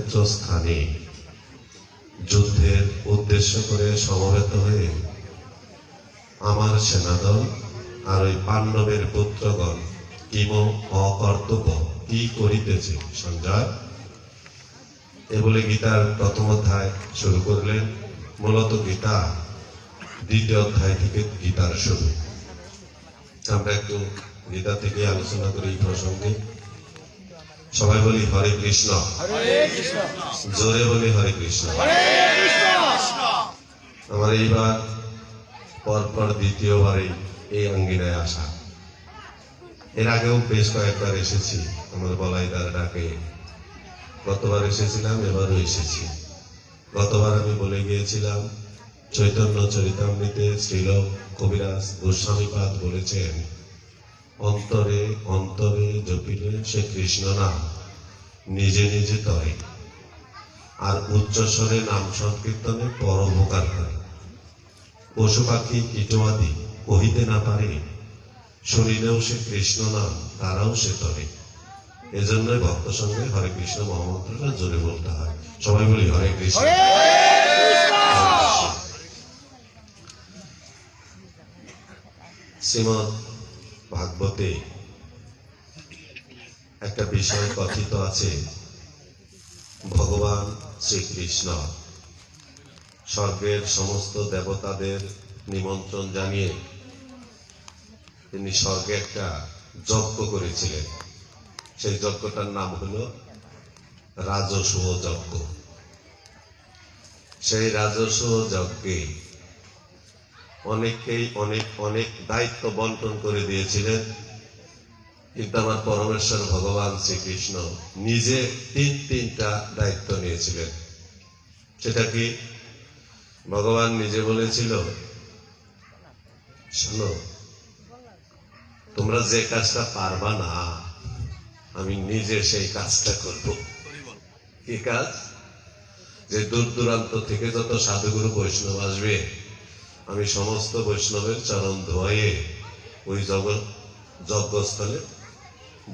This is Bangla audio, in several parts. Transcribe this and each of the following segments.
কুরুক্ষেত্র স্থানে যুদ্ধের উদ্দেশ্য করে সমবেত হয়ে আমার সেনাদল আর ওই পাণ্ডবের পুত্রগণ কিম অকর্তব্য কি করিতেছে সঞ্জয়, এ বলে গীতার প্রথম অধ্যায় শুরু করলেন। মূলত গীতা দ্বিতীয় অধ্যায় থেকে গীতার শুরু। আমরা একটু গীতা থেকে আলোচনা করি এই প্রসঙ্গে। সবাই বলি হরে কৃষ্ণ, জোরে বলি হরে কৃষ্ণ। আমার এইবার পরপর দ্বিতীয়বারে এই আঙ্গিনায় আসা। এর আগেও বেশ কয়েকবার এসেছি আমার বলাইদার ডাকে। গতবার এসেছিলাম, এবারও এসেছি। গতবার আমি বলে গিয়েছিলাম চৈতন্য চরিতামৃতে শ্রীল কবিরাজ গোস্বামীপাদ বলেছেন, অন্তরে অন্তরে জপিলে সে কৃষ্ণ নাম নিজে নিজে তরে, আর উচ্চস্বরে নাম সংকীর্তনে পরোপকার করে। পশু পাখি কীটমাদি কহিতে না পারে, শুনিলেও সে কৃষ্ণ নাম তারাও সে তরে। এজন্যই ভক্ত সঙ্গে হরে কৃষ্ণ মহামন্ত্রটা জোরে বলতে হয়। সবাই বলি হরে কৃষ্ণ। শ্রীমদ ভাগবতে একটা বিষয় কথিত আছে, ভগবান শ্রীকৃষ্ণ স্বর্গের সমস্ত দেবতাদের নিমন্ত্রণ জানিয়ে তিনি স্বর্গে একটা যজ্ঞ করেছিলেন। সেই যজ্ঞটার নাম হলো রাজসূয় যজ্ঞ। সেই রাজসূয় যজ্ঞে অনেককেই অনেক অনেক দায়িত্ব বন্টন করে দিয়েছিলেন, কিন্তু আমার পরমেশ্বর ভগবান শ্রীকৃষ্ণ নিজে তিনটা দায়িত্ব নিয়েছিলেন। সেটা কি? ভগবান নিজে বলেছিল, শোনো, তোমরা যে কাজটা পারবা না আমি নিজে সেই কাজটা করব। কি কাজ? যে দূর দূরান্ত থেকে যত সাধুগুরু বৈষ্ণব আসবে, আমি সমস্ত বৈষ্ণবের চরণ ধোয়াইয়ে ওই যজ্ঞস্থলে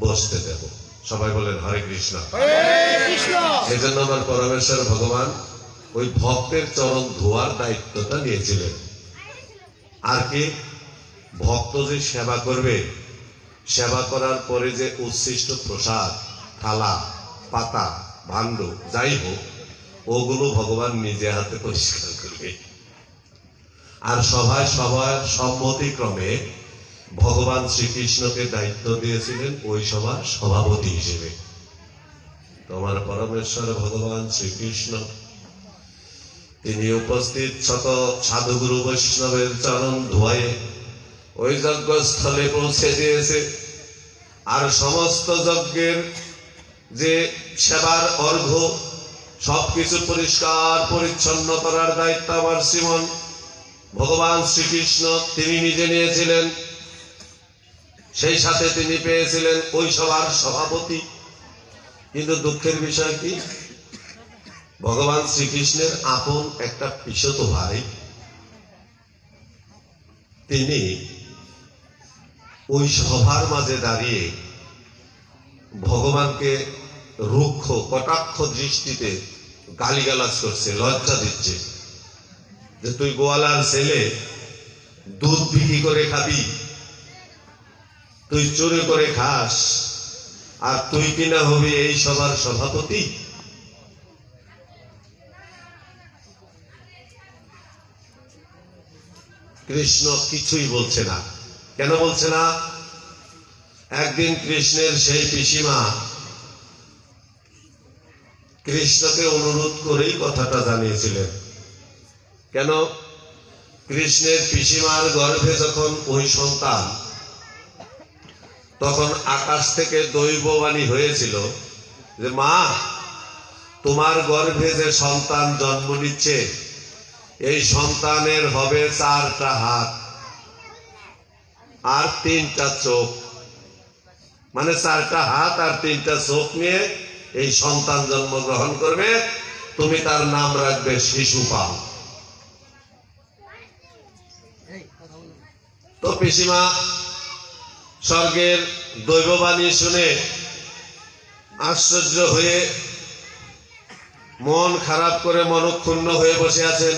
বসতে দেব। সবাই বলেন হরে কৃষ্ণ। সেই জন্য আমার পরমেশ্বর ভগবান ওই ভক্তের চরণ ধোয়ার দায়িত্বটা নিয়েছিলেন। আর কি? ভক্ত যে সেবা করবে, সেবা করার পরে যে উচ্ছিষ্ট প্রসাদ, থালা, পাতা, ভাণ্ড যাই হোক, ওগুলো ভগবান নিজে হাতে পরিষ্কার করবে। আর সভায় সবার সম্মতিক্রমে ভগবান শ্রীকৃষ্ণকে দায়িত্ব দিয়েছিলেন ওই সভার সভাপতি হিসেবে। তোমার পরমেশ্বর ভগবান শ্রীকৃষ্ণ তিনি উপস্থিত শত সাধুগুরু বৈষ্ণবের চরণ ধোয়ায়ে ওই যজ্ঞস্থলে পৌঁছে দিয়েছে। আর সমস্ত যজ্ঞের যে সেবার অর্ঘ্য সবকিছু পরিষ্কার পরিচ্ছন্ন করার দায়িত্ব আমার শ্রীমন ভগবান শ্রীকৃষ্ণ তিনি নিজে নিয়েছিলেন। সেই সাথে তিনি পেয়েছিলেন ওই সভার সভাপতি। কিন্তু দুঃখের বিষয় কি, ভগবান শ্রীকৃষ্ণের আপন একটা পিসতো ভাই তিনি ওই সভার মাঝে দাঁড়িয়ে ভগবানকে রুক্ষ কটাক্ষ দৃষ্টিতে গালিগালাজ করছে, লজ্জা দিচ্ছে, যে তুই গোয়ালার ছেলে, দুধ বিক্রি করে খাবি, তুই চুরি করে খাস, আর তুই কিনা হবি এই সভার সভাপতি। কৃষ্ণ কিছুই বলছে না। কেন বলছে না? একদিন কৃষ্ণের সেই পিসিমা কৃষ্ণকে অনুরোধ করেই কথাটা জানিয়েছিলেন। কেন? কৃষ্ণের পিসিমার গর্ভে যখন ওই সন্তান, তখন আকাশ থেকে দৈববাণী হয়েছিল যে মা, তোমার গর্ভে যে সন্তান জন্ম নিচ্ছে, এই সন্তানের হবে 4টা হাত আর 3টা চোখ। মানে 4টা হাত আর 3টা চোখ নিয়ে এই সন্তান জন্মগ্রহণ করবে, তুমি তার নাম রাখবে শিশুপাল। তো পিসিমা স্বর্গের দৈববাণী শুনে আশ্চর্য হয়ে মন খারাপ করে মনক্ষুণ্ণ হয়ে বসে আছেন।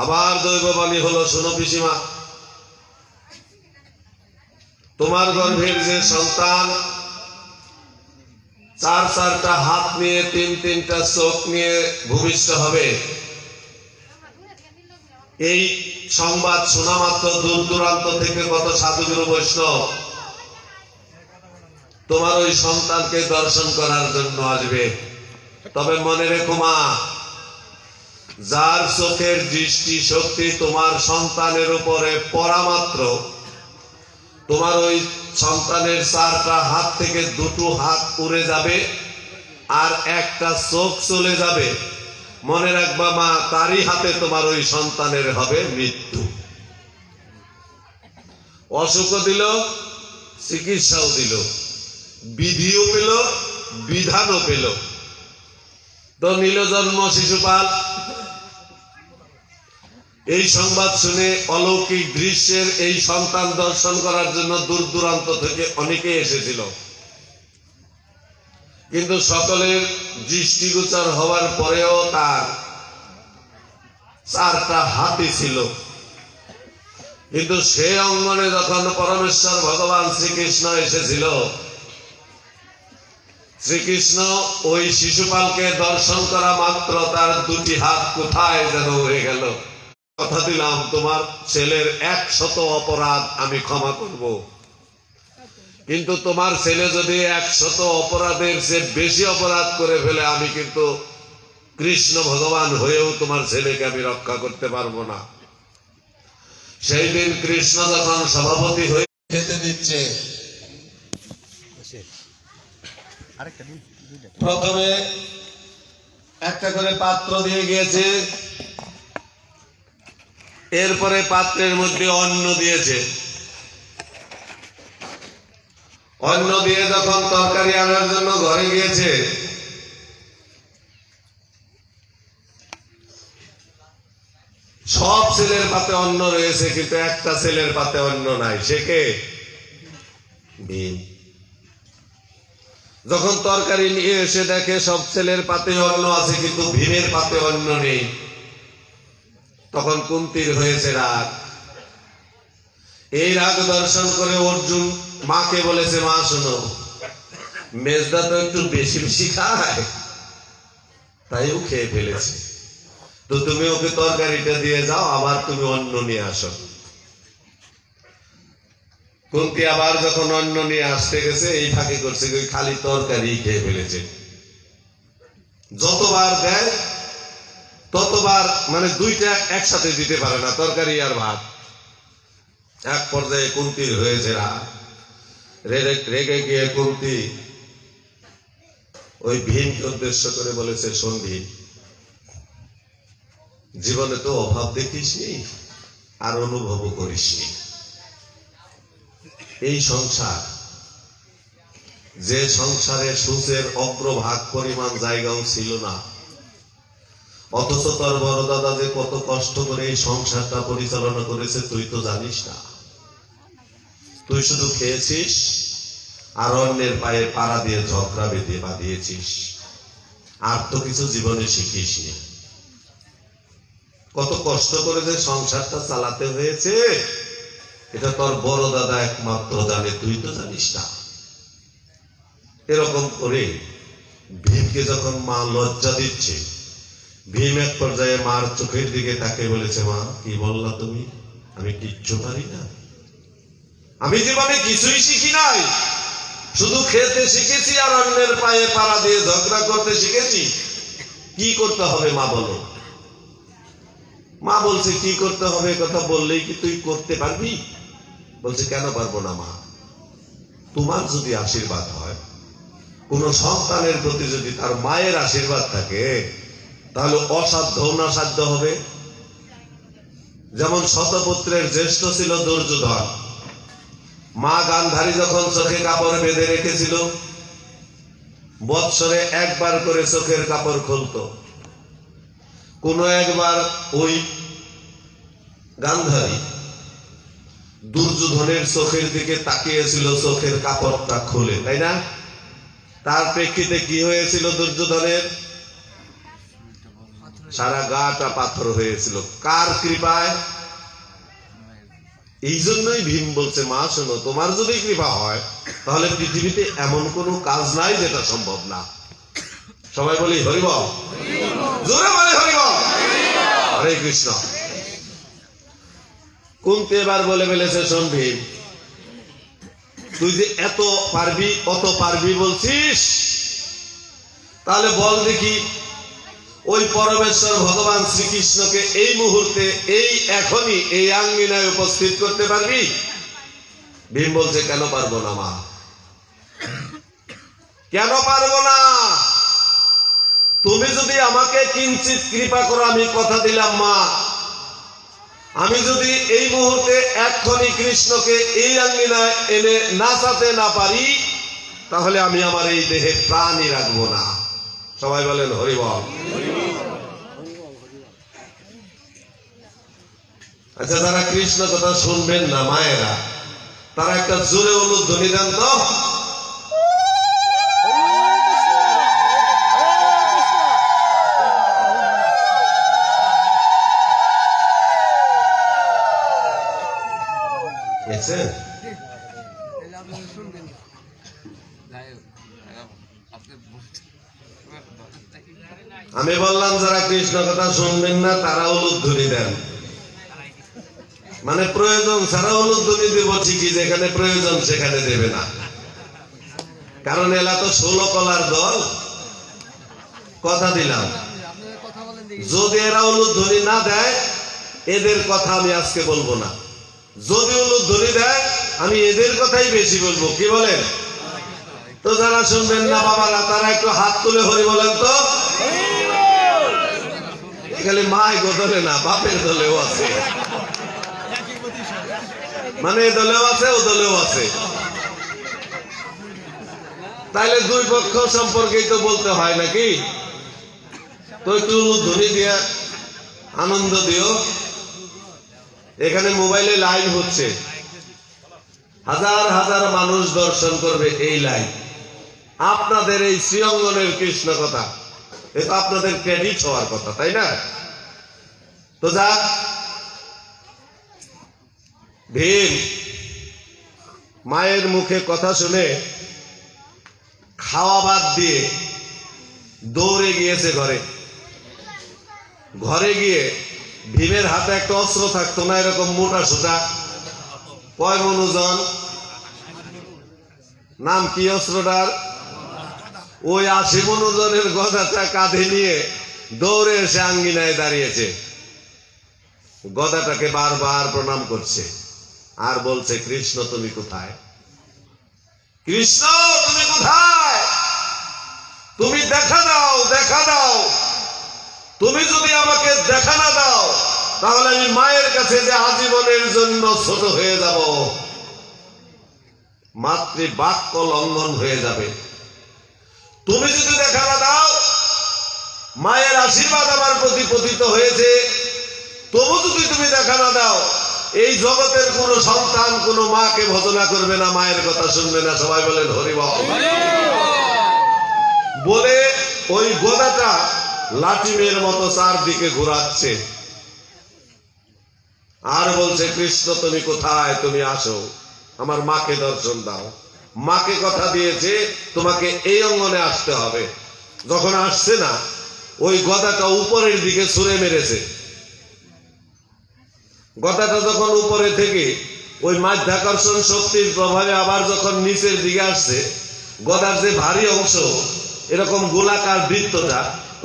আবার দৈববাণী হলো, শোনো পিসিমা, তোমার গর্ভের যে সন্তান চার চারটা হাত নিয়ে তিন তিনটা চোখ নিয়ে ভূমিষ্ঠ হবে, এই সংবাদ শোনা মাত্র দূর দূরান্ত থেকে কত সাধুগুরু বৈষ্ণব তোমার ওই সন্তানকে দর্শন করার জন্য আসবে। তবে মনে রেখো মা, যার চোখের দৃষ্টি শক্তি তোমার সন্তানের উপরে পড়া মাত্র তোমার ওই সন্তানের চারটা হাত থেকে দুটো হাত উড়ে যাবে আর একটা চোখ চলে যাবে। মনে রাখবা মা, তারই হাতে তোমার ওই সন্তানের হবে মৃত্যু। অসুখও দিল, চিকিৎসাও দিল, বিধিও পেল, বিধানও পেল। তো নীল জন্ম শিশুপাল এই সংবাদ শুনে অলৌকিক দৃশ্যের এই সন্তান দর্শন করার জন্য দূর দূরান্ত থেকে অনেকে এসেছিল, কিন্তু সকলের দৃষ্টিগোচর হওয়ার পরেও তার চারটা হাতই ছিল। কিন্তু সে অঙ্গনে যখন পরমেশ্বর ভগবান শ্রীকৃষ্ণ এসেছিল, শ্রীকৃষ্ণ ওই শিশুপালকে দর্শন করা মাত্র তার দুটি হাত কোথায় যেন হয়ে গেল। কথা দিলাম, তোমার ছেলের 100 অপরাধ আমি ক্ষমা করব, কিন্তু তোমার ছেলে যদি 100 অপরাধের চেয়ে বেশি অপরাধ করে ফেলে, আমি কিন্তু কৃষ্ণ ভগবান হয়েও তোমার ছেলেকে আমি রক্ষা করতে পারবো না। সেই দিন কৃষ্ণ যখন সভাপতি হয়ে খেতে দিচ্ছে, প্রথমে একটা করে পাত্র দিয়ে গিয়েছে, এরপরে পাত্রের মধ্যে অন্ন দিয়েছে। অন্ন দিয়ে যখন তরকারি আনার জন্য ঘরে গিয়েছে, সব ছেলের পাতে অন্ন রয়েছে, কিন্তু একটা ছেলের পাতে অন্ন নাই। সে কে? ভীম। যখন তরকারি নিয়ে এসে দেখে সব ছেলের পাতে অন্ন আছে, কিন্তু ভীমের পাতে অন্ন নেই, তখন কুন্তির হয়েছে রাগ। এই রাগ দর্শন করে অর্জুন মাকে বলেছে, মা শোনো, মেজদা তো একটু বেশি বেশি খায়, তাই ও খেয়ে ফেলেছে, তো তুমি ওকে তরকারিটা দিয়ে যাও, আবার তুমি অন্ন নিয়ে আসো। কুন্তি আবার যখন অন্ন নিয়ে আসতে গেছে, এই ফাঁকি করছে, ওই খালি তরকারি খেয়ে ফেলেছে। যতবার দেয় ততবার, মানে দুইটা একসাথে দিতে পারে না, তরকারি আর ভাত। এক পর্যায়ে কুন্তির হয়েছে রাগ, রেগে গিয়ে কুন্তি ওই ভীমকে উদ্দেশ্য করে বলেছে, শোন ভীম, জীবনে তো অভাব দেখিসনি আর অনুভবও করিসনি। এই সংসার, যে সংসারে সুচের অগ্রভাগ পরিমাণ জায়গাও ছিল না, অথচ তোর বড় দাদা যে কত কষ্ট করে এই সংসারটা পরিচালনা করেছে তুই তো জানিস না। তুই শুধু খেয়েছিস আর অন্যের পায়ে পাড়া দিয়ে ঝগড়া বেঁধে বাঁধিয়েছিস, আর তো কিছু জীবনে শিখিসনি। কত কষ্ট করে যে সংসারটা চালাতে হয়েছে এটা তোর বড় দাদা একমাত্র জানে, তুই তো জানিস না। এরকম করে ভীমকে যখন মা লজ্জা দিচ্ছে, ভীম এক পর্যায়ে মার চোখের দিকে তাকে বলেছে, মা কি বললা তুমি? আমি কিচ্ছু পারি না, আমি জীবনে কিছুই শিখি নাই, শুধু খেতে শিখেছি আর অন্যের পায়ে পাড়া দিয়ে ঝগড়া করতে শিখেছি। কি করতে হবে মা বলো? মা বলছে, কি করতে হবে কথা বললেই কি তুই করতে পারবি? বলছে, কেন পারবো না মা, তোমার যদি আশীর্বাদ হয়, কোন সন্তানের প্রতি যদি তার মায়ের আশীর্বাদ থাকে, তাহলে অসাধ্য অনাসাধ্য হবে। যেমন শতপুত্রের জ্যেষ্ঠ ছিল দুর্যোধন, মা গান্ধারী যখন চোখে কাপড় বেঁধে রেখেছিল, বৎসরে একবার করে চোখের কাপড় খুলত। কোন একবার ওই গান্ধারী দুর্যোধনের চোখের দিকে তাকিয়েছিল, চোখের কাপড়টা খুলে, তাই না? তার প্রেক্ষিতে কি হয়েছিল দুর্যোধনের? সারা গাটা পাথর হয়েছিল। কার কৃপায়? এই জন্যই ভীম বলছে, মা শোনো, তোমার যদি কৃপা হয় তাহলে পৃথিবীতে এমন কোনো কাজ নাই যেটা সম্ভব না। সবাই বলি হরিবল, জোরে বলি হরিবল, হরে কৃষ্ণ। কুন্তি এবার বলে ফেলেছে, শোন ভীম, তুই যে এত পারবি অত পারবি বলছিস, তাহলে বল দেখি ওই পরমেশ্বর ভগবান শ্রীকৃষ্ণকে এই মুহূর্তে এই এখনই এই আঙ্গিনায় উপস্থিত করতে পারবি? ভীম বলছে, কেন পারবো না মা, কেন পারবো না? তুমি যদি আমাকে কিঞ্চিত কৃপা করো, আমি কথা দিলাম মা, আমি যদি এই মুহূর্তে এক্ষুনি কৃষ্ণকে এই আঙ্গিনায় এনে নাচাতে না পারি, তাহলে আমি আমার এই দেহে প্রাণই রাখবো না। সবাই বলেন হরিবল। আচ্ছা, যারা কৃষ্ণ কথা শুনবেন না মায়েরা, তারা একটা জোরে অনুধ্বনি দেন তো। আমি বললাম যারা কৃষ্ণ কথা শুনবেন না তারা উলুধ্বনি দেন, মানে প্রয়োজন ছাড়া উলুধ্বনি দেব ঠিকই, যেখানে প্রয়োজন সেখানে দেবে না, কারণ এলা তো 16 কলার দল। কথা দিলাম, যদি এরা উলুধ্বনি না দেয় এদের কথা আমি আজকে বলবো না, যদি উলুধ্বনি দেয় আমি এদের কথাই বেশি বলবো। কি বলেন? তো যারা শুনবেন না বাবারা, তারা একটু হাত তুলে হরি বলেন তো। খালি মায় গো দলে না, বাপের দলেও আছে, মানে এ দলেও আছে ও দলেও আছে, তাইলে দুই পক্ষ সম্পর্কেই তো বলতে হয় নাকি? তো একটু ধ্বনি দিয়া আনন্দ দিও। এখানে মোবাইলে লাইভ হচ্ছে, হাজার হাজার মানুষ দর্শন করবে এই লাইভ। আপনাদের এই শ্রীঅঙ্গনের কৃষ্ণ কথা, এটা আপনাদের ক্রেডিট হওয়ার কথা, তাই না? তো যাক, ভীম মায়ের মুখে কথা শুনে খাওয়া বাদ দিয়ে দৌড়ে গিয়েছে ঘরে। ঘরে গিয়ে ভীমের হাতে একটা অস্ত্র থাকতো না, এরকম মোটা সোটা, কয় মণ ওজন, নাম কি অস্ত্রটার? ওই 80 মণ ওজনের গদাটা কাঁধে নিয়ে দৌড়ে এসে আঙ্গিনায় দাঁড়িয়েছে। গদাটাকে বারবার প্রণাম করছে আর বলছে, কৃষ্ণ তুমি কোথায়? কৃষ্ণ তুমি কোথায়? তুমি দেখা দাও, দেখা দাও। তুমি যদি আমাকে দেখা না দাও তাহলে আমি মায়ের কাছে যে আজীবনের জন্য ছোট হয়ে যাব, মাতৃবাক্য লঙ্ঘন হয়ে যাবে। তুমি যদি দেখা না দাও, মায়ের আশীর্বাদ আমার প্রতি পতিত হয়েছে, তবু যদি তুমি দেখা না দাও, এই জগতের কোন সন্তান কোন মাকে ভজনা করবে না, মায়ের কথা শুনবে না। সবাই বলেন হরিবল। বলে ওই গদাটা লাঠিমের মতো চারদিকে ঘোরাচ্ছে আর বলছে, কৃষ্ণ তুমি কোথায়? তুমি আসো, আমার মাকে দর্শন দাও। মাকে কথা দিয়েছে তোমাকে এই অঙ্গনে আসতে হবে। যখন আসছে না, ওই গদাটা উপরের দিকে ছুঁড়ে মেরেছে। গদাটা যখন উপরে থেকে ওই মাধ্যাকর্ষণ শক্তির প্রভাবে আবার যখন নিচের দিকে আসছে, গদার যে ভারী অংশ এরকম গোলাকার বৃত্তটা,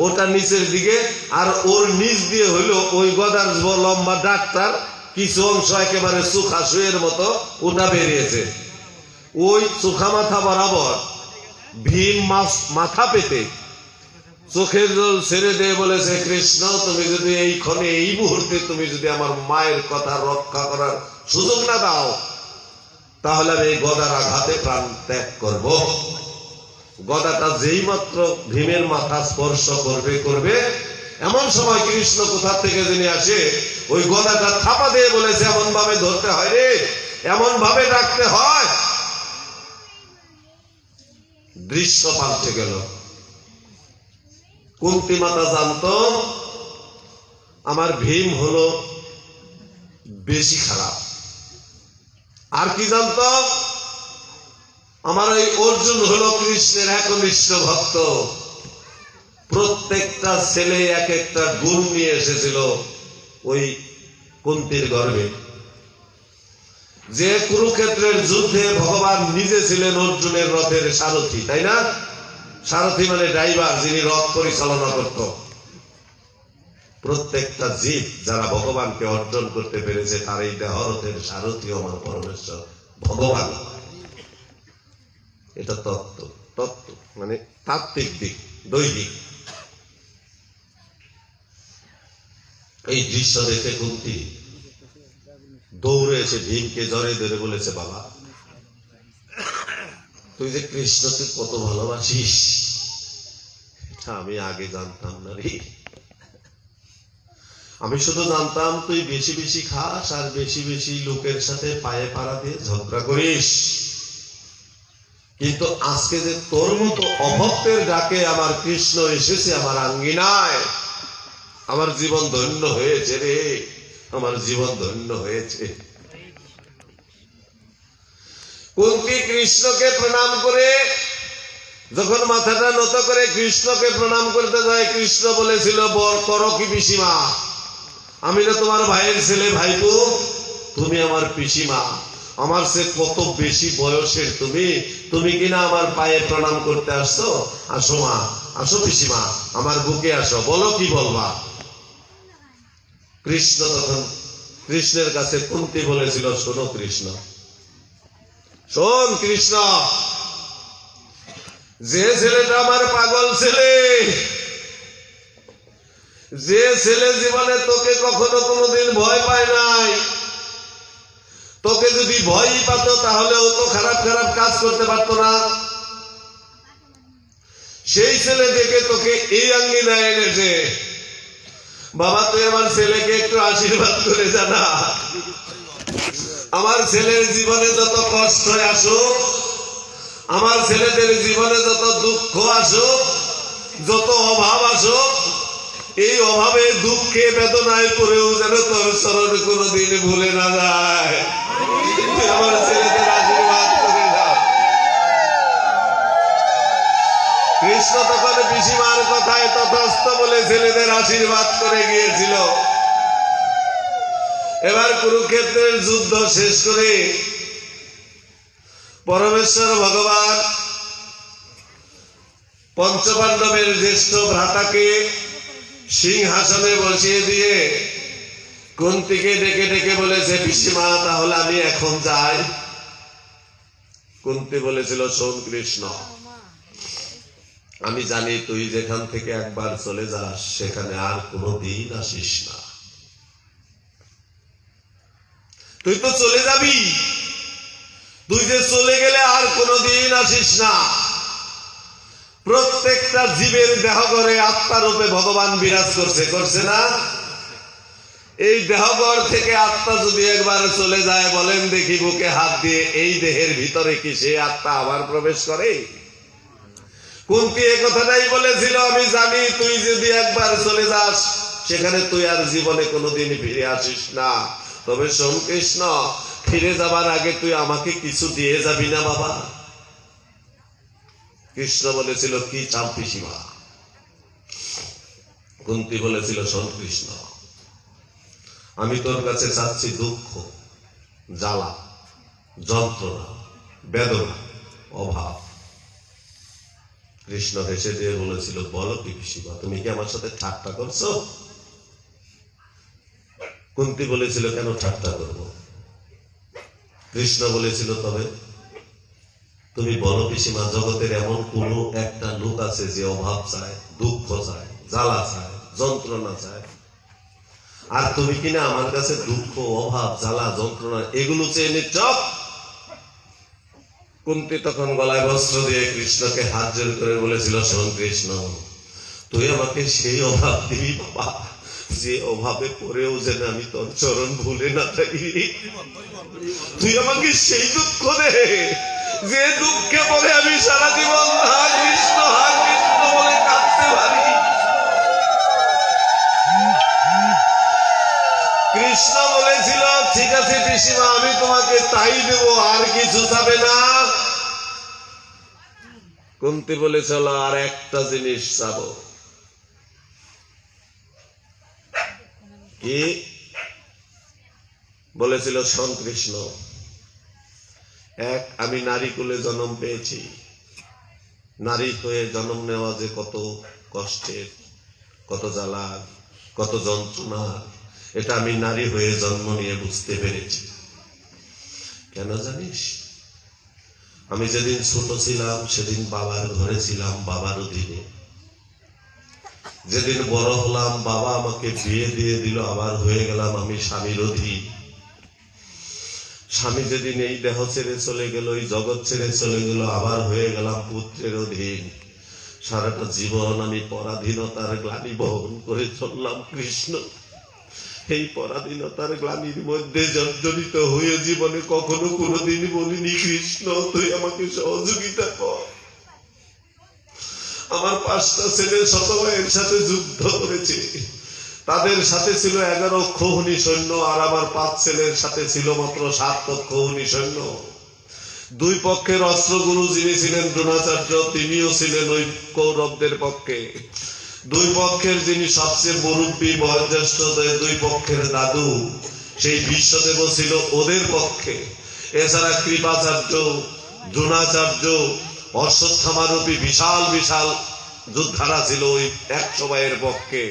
ওটা নিচের দিকে, আর ওর নিচ দিয়ে হইল ওই গদার লম্বা ডাক্তার কিছু অংশ একেবারে চোখা শুয়ের মতো ওটা বেরিয়েছে। ওই চোখা মাথা বরাবর ভীম মাথা পেতে চোখের জল ছেড়ে দিয়ে বলেছে, কৃষ্ণ তুমি যদি এই ক্ষণে এই মুহূর্তে তুমি যদি আমার মায়ের কথা রক্ষা করার সুযোগ না দাও, তাহলে আমি এই গদার আঘাতে প্রাণ ত্যাগ করব। গদাটা যেই মাত্র ভীমের মাথা স্পর্শ করবে এমন সময় কৃষ্ণ কোথা থেকে যিনি আসে ওই গদাটা থাপা দিয়ে বলেছে, এমন ভাবে ধরতে হয় রে, এমন ভাবে রাখতে হয়। দৃশ্য পাল্টে গেল। কুন্তি মাতা জানতো আমার ভীম হলো বেশি খারাপ। আর কি জানতো, আমার ওই অর্জুন হলো কৃষ্ণের একনিষ্ঠ ভক্ত। প্রত্যেকটা ছেলে এক একটা গুণ নিয়ে এসেছিল ওই কুন্তির গর্ভে। যে কুরুক্ষেত্রের যুদ্ধে ভগবান নিজে ছিলেন অর্জুনের রথের সারথি, তাই না? সারথি মানে ড্রাইভার, যিনি রথ পরিচালনা করত। প্রত্যেকটা জীব যারা ভগবানকে অর্জন করতে পেরেছে তার এই দেহরথের সারথি আমার পরমেশ্বর ভগবান। এটা তত্ত্ব, তত্ত্ব মানে তাত্ত্বিক দিক, দৈহিক। এই দৃশ্য দেখে কুন্তি দৌড়ে এসে ভীমকে জড়ে ধরে বলেছে, বাবা তুই যে কৃষ্ণকে কত ভালোবাসিস এটা আমি আগে জানতাম না রে। আমি শুধু জানতাম তুই বেশি বেশি খাস আর বেশি বেশি লোকের সাথে পায়ে পাড়া দিয়ে ঝগড়া করিস, কিন্তু আজকে যে তোর মতো অভক্তের ডাকে আমার কৃষ্ণ এসেছে আমার আঙ্গিনায়, আমার জীবন ধন্য হয়েছে রে, আমার জীবন ধন্য হয়েছে। কুন্তি কৃষ্ণকে প্রণাম করে যখন মাথাটা নত করে কৃষ্ণকে প্রণাম করতে যায়, কৃষ্ণ বলেছিল, বর করো কি পিসিমা, আমি না তোমার ভাইয়ের ছেলে ভাইপো, তুমি আমার পিসিমা, আমার সে কত বেশি বয়সের তুমি, তুমি কিনা আমার পায়ে প্রণাম করতে আসছো, আসো মা, আসো পিসিমা, আমার বুকে আসো, বলো কি বলবা। কৃষ্ণ তখন কৃষ্ণের কাছে কুন্তি বলেছিল, শোনো কৃষ্ণ, শোন কৃষ্ণ, যে ছেলেটা আমার পাগল ছেলে, যে ছেলে জীবনে তোকে কখনো কোনোদিন ভয় পায় নাই, তোকে যদি ভয়ই পাত তাহলে ও তো খারাপ খারাপ কাজ করতে পারতো না, সেই ছেলে দেখে তোকে এই আঙ্গিনায় এনেছে। বাবা তুই আমার ছেলেকে একটু আশীর্বাদ করে জানা, আমার ছেলের জীবনে যত কষ্ট আসুক, আমার ছেলেদের জীবনে যত দুঃখ আসুক, যত অভাব আসুক, এই অভাবে দুঃখে বেদনায় পড়েও যেন তোর চরণ কোনোদিন ভুলে না যায়, তুই আমার ছেলেদের আশীর্বাদ করে দাও। কৃষ্ণ তখন পিসিমার কথায় তথাস্থ বলে ছেলেদের আশীর্বাদ করে গিয়েছিল। এবার কুরুক্ষেত্রের যুদ্ধ শেষ করে পরমেশ্বর ভগবান পঞ্চপাণ্ডবের জ্যেষ্ঠ ভ্রাতাকে সিংহাসনে বসিয়ে দিয়ে কুন্তিকে ডেকে ডেকে বলেছে, পিসিমা তাহলে আমি এখন যাই। কুন্তি বলেছিল, শোন কৃষ্ণ, আমি জানি তুই যেখান থেকে একবার চলে যাস সেখানে আর কোনোদিন আসিস না, তুই তো চলে যাবি, তুই যে চলে গেলে আর কোনোদিন আসিস না। প্রত্যেকটা জীবের দেহগড়ে আত্মারূপে ভগবান বিরাজ করছে, করছে না? এই দেহগর থেকে আত্মা যদি একবার চলে যায়, বলেন দেখি বুকে হাত দিয়ে, এই দেহের ভিতরে কি সে আত্মা আবার প্রবেশ করে? কুন্তি এ কথাটাই বলেছিল, আমি জানি তুই যদি একবার চলে যাস সেখানে তুই আর জীবনে কোনোদিন ফিরে আসিস না, তবে শোন কৃষ্ণ, ফিরে যাবার আগে তুই আমাকে কিছু দিয়ে যাবি না বাবা? কৃষ্ণ বলেছিল, কি চাও পিসিমা? কুন্তি বলেছিল, শোন কৃষ্ণ, আমি তোর কাছে চাচ্ছি দুঃখ, জ্বালা, যন্ত্রণা, বেদনা, অভাব। কৃষ্ণ হেসে দিয়ে বলেছিল, বলো কি পিসিমা, তুমি কি আমার সাথে ঠাট্টা করছো? কুন্তি বলেছিল, কেন ঠাট্টা করবো? কৃষ্ণ বলেছিল, তবে তুমি বলো পিসিমা, জগতের এমন কোন একটা লোক আছে যে অভাব চায়, দুঃখ চায়, জ্বালা চায়, যন্ত্রণা চায়, আর তুমি কিনা আমার কাছে দুঃখ, অভাব, জ্বালা, যন্ত্রণা এগুলো চেয়ে নিচ্ছ? কুন্তি তখন গলায় বস্ত্র দিয়ে কৃষ্ণকে হাত জোর করে বলেছিল, শোন কৃষ্ণ, তুই আমাকে সেই অভাব দিবি বাবা, যে অভাবে পড়েও যেন আমি তোর চরণ ভুলে না থাকি। তুই আমাকে সেই দুঃখ দে যে দুঃখে পড়ে আমি সারা জীবন হা কৃষ্ণ বলে কাঁদতে পারি। কৃষ্ণ বলেছিল, ঠিক আছে পিসিমা, আমি তোমাকে তাই দেব, আর কিছু চাবে না। কুন্তী বলেছিল, আর একটা জিনিস চাবো। কি বলেছিল? শোন কৃষ্ণ, এক, আমি নারী কুলে জন্ম পেয়েছি। নারী হয়ে জন্ম নেওয়া যে কত কষ্টের, কত জ্বালা, কত যন্ত্রণা, এটা আমি নারী হয়ে জন্ম নিয়ে বুঝতে পেরেছি। কেন জানিস? আমি যেদিন ছোট ছিলাম সেদিন বাবার ঘরে ছিলাম, বাবার অধীনে। যেদিন বড় হলাম, বাবা আমাকে বিয়ে দিয়ে দিল, আবার হয়ে গেলাম আমি স্বামীর অধীন। স্বামী যেদিন এই দেহ ছেড়ে চলে গেল, এই জগৎ ছেড়ে চলে গেল, আবার হয়ে গেলাম পুত্রের অধীন। সারাটা জীবন আমি পরাধীনতার গ্লানি বহন করে চললাম কৃষ্ণ। এই পরাধীনতার গ্লানির মধ্যে জর্জরিত হয়ে জীবনে কখনো কোনোদিন বলিনি, কৃষ্ণ তুই আমাকে সহযোগিতা কর। আমার 5টা ছেলে ছোট ভাইয়ের সাথে যুদ্ধ করেছে, তাদের সাথে ছিল 11 খোহনী সৈন্য, আর আমার 5 ছেলের সাথে ছিল মাত্র 7 খোহনী সৈন্য। দুই পক্ষের অস্ত্রগুরু যিনি ছিলেন দ্রোণাচার্য, তিনিও ছিলেন ওই কৌরবদের পক্ষে। দুই পক্ষের যিনি সবচেয়ে মুরব্বী বয়োজ্যেষ্ঠ, দুই পক্ষের দাদু, সেই বিশ্বদেব ছিল ওদের পক্ষে। এছাড়া কৃপাচার্য, দ্রোণাচার্য, অশ্বত্থামারূপী বিশাল বিশাল যোদ্ধারা ছিল ওই 100 ভাইয়ের পক্ষে।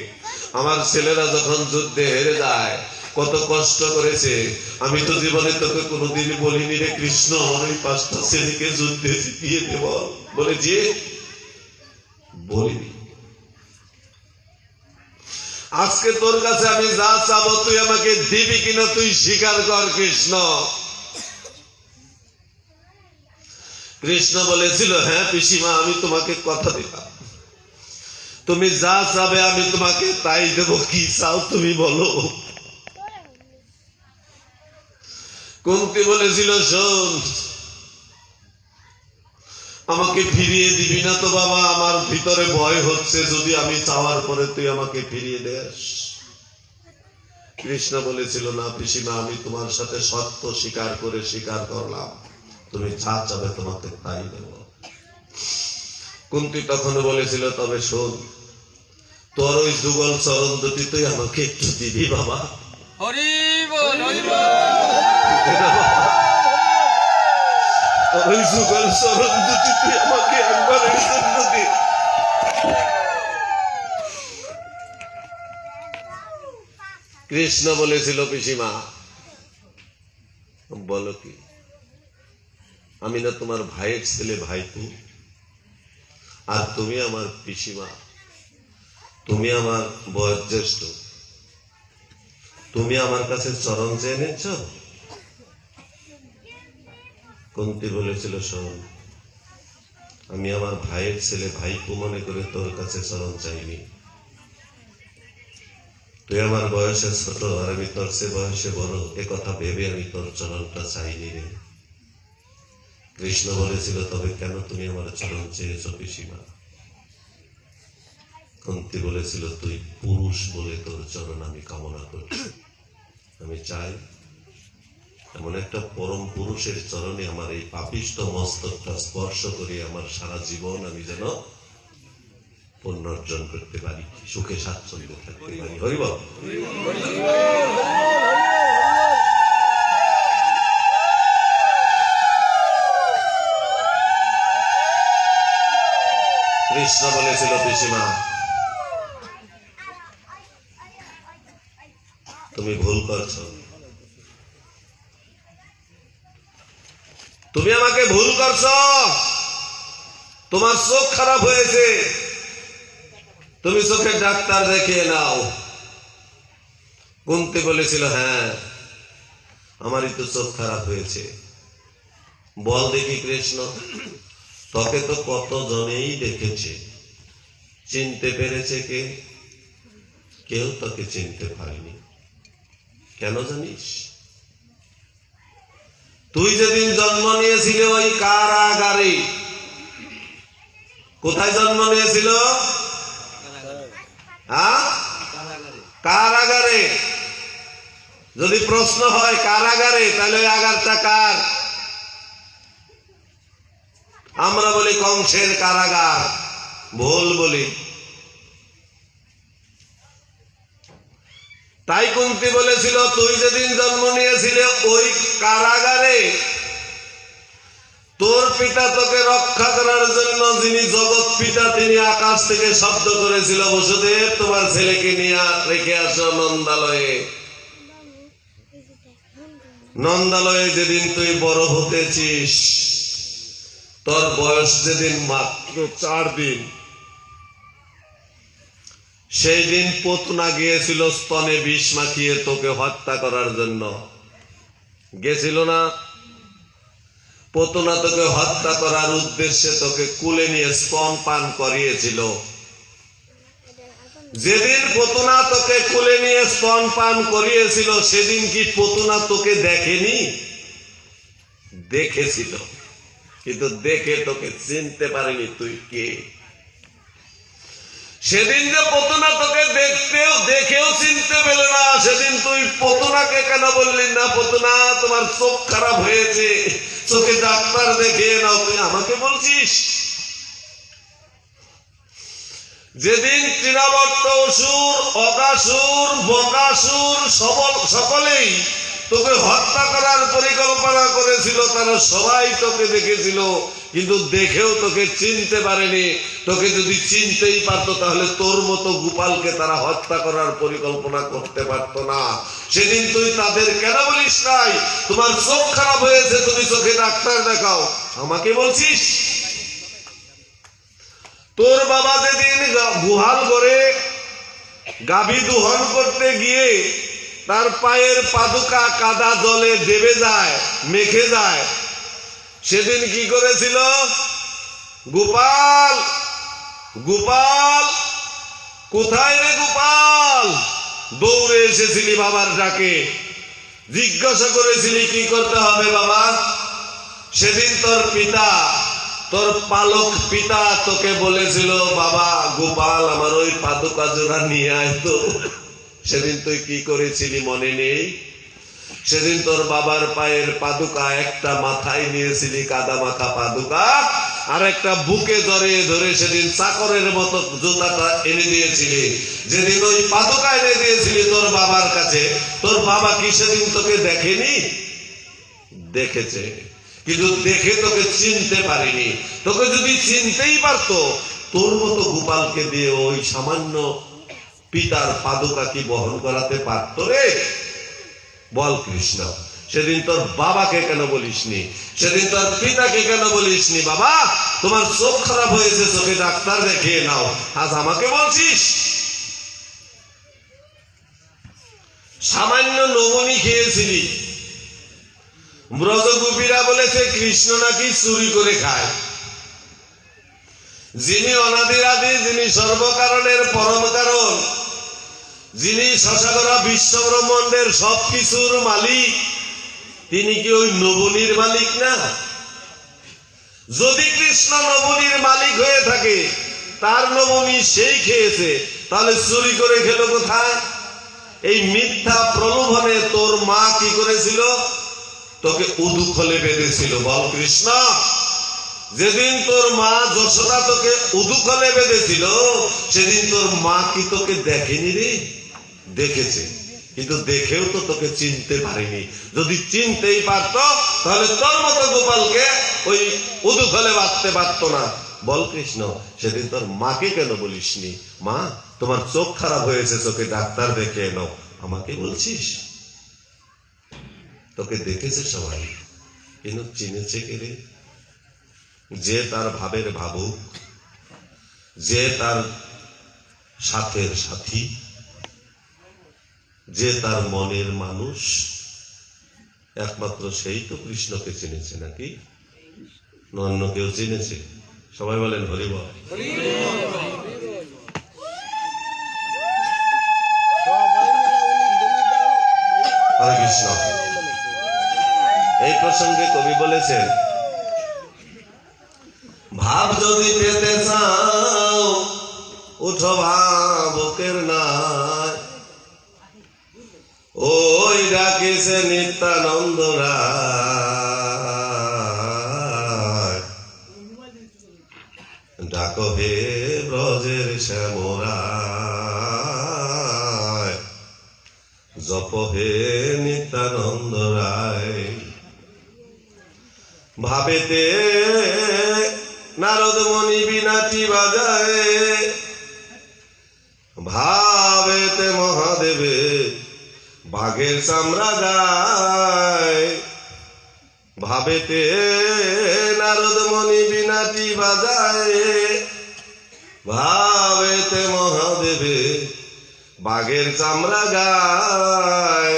আমার ছেলেরা যখন যুদ্ধে হেরে যায়, কত কষ্ট করেছে। আমি তো জীবনে তোকে কোনোদিন বলিনি রে কৃষ্ণ, আমার ওই 5টা ছেলেকে যুদ্ধে জিতিয়ে দেব বলে, যে বলিনি। আজকে তোর কাছে আমি যা চাবো তুই আমাকে দিবি কিনা তুই স্বীকার কর কৃষ্ণ। কৃষ্ণ বলেছিল, হ্যাঁ পিসিমা, আমি তোমাকে কথা দিলাম, তুমি যা চাবে আমি তোমাকে তাই দেব। কি চাও তুমি বলো। কুন্তী বলেছিল, শোন, আমাকে ফিরিয়ে দিবি না তো বাবা? আমার ভিতরে ভয় হচ্ছে, যদি আমি চাওয়ার পরে তুই আমাকে ফিরিয়ে দেস। কৃষ্ণ বলেছিল, না পিসিমা, আমি তোমার সাথে সত্য স্বীকার করে স্বীকার করলাম, তুমি যা চাবে তোমাকে তাই দেব। কুন্তী তখন বলেছিল, তবে শোন, তোর ওই যুগল চরণ দুটি তুই আমাকে একটু দিবি বাবা। হরি বল, হরি বল। ওই যুগল চরণ দুটি তুই আমাকে একবারের জন্য দে। কৃষ্ণ বলেছিল, পিসিমা বলো কি, আমি না তোমার ভাইয়ের ছেলে ভাইপু, আর তুমি আমার পিসিমা, তুমি আমার বয়োজ্যেষ্ঠ, তুমি আমার কাছে চরণ চেয়ে নিচ্ছ? কুন্তী বলেছিল, শোন, আমি আমার ভাইয়ের ছেলে ভাইপু মনে করে তোর কাছে চরণ চাইনি। তুই আমার বয়সে ছোট আর আমি তোর চেয়ে বয়সে বড়, এ কথা ভেবে আমি তোর চরণটা চাইনি রে। কৃষ্ণ বলেছিল, তবে কেন তুমি আমার চরণ চেয়েছ পিসিমা? কুন্তী বলেছিল, তুই পুরুষ বলে তোর চরণ আমি কামনা করছি। আমি চাই এমন একটা পরম পুরুষের চরণে আমার এই পাপিষ্ঠ মস্তকটা স্পর্শ করে আমার সারা জীবন আমি যেন পুণ্য অর্জন করতে পারি, সুখে স্বাচ্ছন্দ্যে থাকতে পারি। হরি বল। কৃষ্ণ বলেছিল, পিসিমা তুমি ভুল করছো, তুমি আমাকে ভুল করছো, তোমার চোখ খারাপ হয়েছে, তুমি চোখের ডাক্তার দেখিয়ে নাও। কুন্তী বলেছিল, হ্যাঁ আমারই তো চোখ খারাপ হয়েছে। বল দেখি কৃষ্ণ, তোকে তো কত জনেই দেখেছে, চিনতে পেরেছে কে? কেউ তোকে চিনতে পারেনি। কেন জানিস? তুই যেদিন জন্ম নিয়েছিলে ওই কারাগারে। কোথায় জন্ম নিয়েছিল? কারাগারে যদি প্রশ্ন হয় কারাগারে, তাহলে ওই আগারটা কার? আমরা বলি কংসের কারাগার, ভুল বলি। তাই কুন্তি বলেছিল, তুই যেদিন জন্ম নিয়েছিলে ওই কারাগারে তোর পিতা তোকে রক্ষা করার জন্য, যিনি জগৎ পিতা, তিনি আকাশ থেকে শব্দ করেছিল, বসুদেব তোমার ছেলেকে নিয়ে রেখে আসো নন্দালয়ে। নন্দালয়ে যেদিন তুই বড় হতেছিস, তোর বয়স যেদিন মাত্র 4 দিন, সেই দিন পতনা গিয়েছিল স্তনে বিষ মাখিয়ে তোকে হত্যা করার জন্য। গেছিল না? পতনা তোকে হত্যা করার উদ্দেশ্যে তোকে কুলে নিয়ে স্তন পান করিয়েছিল। যেদিন পতনা তোকে কুলে নিয়ে স্তন পান করিয়েছিল, সেদিন কি পতনা তোকে দেখেনি? দেখেছিল, কিন্তু দেখে তোকে চিনতে পারেনি তুই কে। সেদিন যে পতনা তোকে দেখেও চিনতে পেল না, সেদিন তুই পতনাকে কেন বললি না, পতনা তোমার চোখ খারাপ হয়েছে, চোখে ডাক্তার দেখিয়ে নাও, তুই আমাকে বলছিস? যেদিন তৃণাবর্ত অসুর, অকাসুর, বকাসুর সকলেই তোকে হত্যা করার পরিকল্পনা করেছিল, তারা সবাই তোকে দেখেছিল, কিন্তু দেখেও তোকে চিনতে পারেনি। তোকে যদি চিনতেই পারতো, তাহলে তোর মতো গোপালকে তারা হত্যা করার পরিকল্পনা করতে পারত না। সেদিন তুই তাদের কেন বলিস নাই, তোমার চোখ খারাপ হয়েছে, তুমি চোখে ডাক্তার দেখাও, আমাকে বলছিস? তোর বাবা যেদিন গুহাল করে গাভী দুহন করতে গিয়ে তার পায়ের পাদুকা কাদা জলে দেবে যায়, মেখে যায়, সেদিন কি করেছিল? গোপাল, গোপাল কোথায় রে গোপাল? দৌড়ে এসেছিলি বাবার ডাকে, জিজ্ঞাসা করেছিলি কি করতে হবে বাবা? সেদিন তোর পিতা, তোর পালক পিতা তোকে বলেছিল, বাবা গোপাল আমার ওই পাদুকা জোড়া নিয়ে আয় তো। সেদিন তুই কি করেছিলি মনে নেই? সেদিন তোর বাবার পায়ের পাদুকা একটা মাথায় নিয়েছিলি, কাদা মাখা পাদুকা, আর একটা বুকে ধরে ধরে সেদিন চাকরের মতো জুতাটা এনে দিয়েছিলি। যেদিন ওই পাদুকা এনে দিয়েছিলি তোর বাবার কাছে, তোর বাবা কি সেদিন তোকে দেখেনি? দেখেছে, কিন্তু দেখে তোকে চিনতে পারিনি। তোকে যদি চিনতেই পারতো, তোর মতো গোপালকে দিয়ে ওই সামান্য পিতার পাদুকা কি বহন করাতে পারত রে? বল কৃষ্ণ, সেদিন তোর বাবাকে কেন বলিসনি? সেদিন তোর পিতাকে কেন বলিসনি, বাবা তোমার চোখ খারাপ হয়েছে, চোখে ডাক্তার দেখিয়ে নাও, আজ আমাকে বলছিস? সামান্য নবনী খেয়েছিলি, ব্রজগোপীরা বলেছে কৃষ্ণ নাকি চুরি করে খায়। যিনি অনাদির আদি, যিনি সর্বকারণের পরম কারণ, যিনি শশাগরা বিশ্বব্রহ্মাণ্ডের সবকিছুর মালিক, তিনি কি ওই নবনীর মালিক না? যদি কৃষ্ণ নবনীর মালিক হয়ে থাকে, তার নবনী সেই খেয়েছে, তাহলে চুরি করে খেলো কোথায়? এই মিথ্যা প্রলোভনে তোর মা কি করেছিল? তোকে উদুখলে বেঁধেছিল। বল কৃষ্ণ, যেদিন তোর মা যশোদা তোকে উদুখলে বেঁধেছিল, সেদিন তোর মা কি তোকে দেখেনি রে? দেখেছে, কিন্তু দেখেও তো তোকে চিনতে পারেনি। যদি চিনতেই পারত, তাহলে তোর মতো গোপালকে ওই উদুখলে বাঁধতে পারতো না। বল কৃষ্ণ, সেদিন তোর মাকে কেন বলিসনি, মা তোমার চোখ খারাপ হয়েছে, চোখে ডাক্তার দেখে এনো, আমাকে বলছিস? তোকে দেখেছে সবাই, কিন্তু চিনেছে কে রে? যে তার ভাবের ভাবুক, যে তার সাথের সাথী, যে তার মনের মানুষ, একমাত্র সেই তো কৃষ্ণকে চিনেছে, নাকি অন্য কেউ চিনেছে? সবাই বলেন হরি বল। হরে কৃষ্ণ। এই প্রসঙ্গে কবি বলেছেন, ভাব যদি পেতে চাও উঠো ভাবুকের নাই, ওই ডাক গেছে নিত্যানন্দ রায়, ডাকো হে ব্রজের শ্যামরায়, জপ হে নিত্যানন্দ রায়। ভাবেতে নারদ মণি বিনাটি বাজায়, ভাবেতে মহাদেবে বাঘের চামড়া গায়। ভাবেতে নারদ মণি বিনাটি বাজায়, ভাবেতে মহাদেবে বাঘের চামড়া গায়।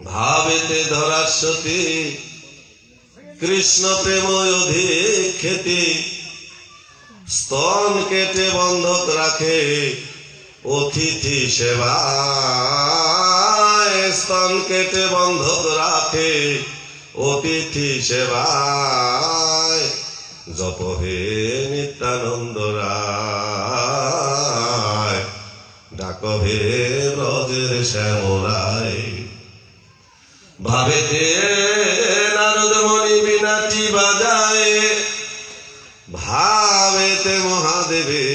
ভাবেতে ধরাশ্বতী কৃষ্ণ প্রেম অধিক খ্যাতি, স্তন কেটে বন্ধক রাখে অতিথি সেবায়। স্তন কেটে বন্ধক রাখে অতিথি সেবায়, জপ হে নিত্যানন্দ রায়, ডাক হে ব্রজের শ্যামরায়। ভাবেতে নারদ মণি বিনাটি বাজায়, ভাবেতে মহাদেবে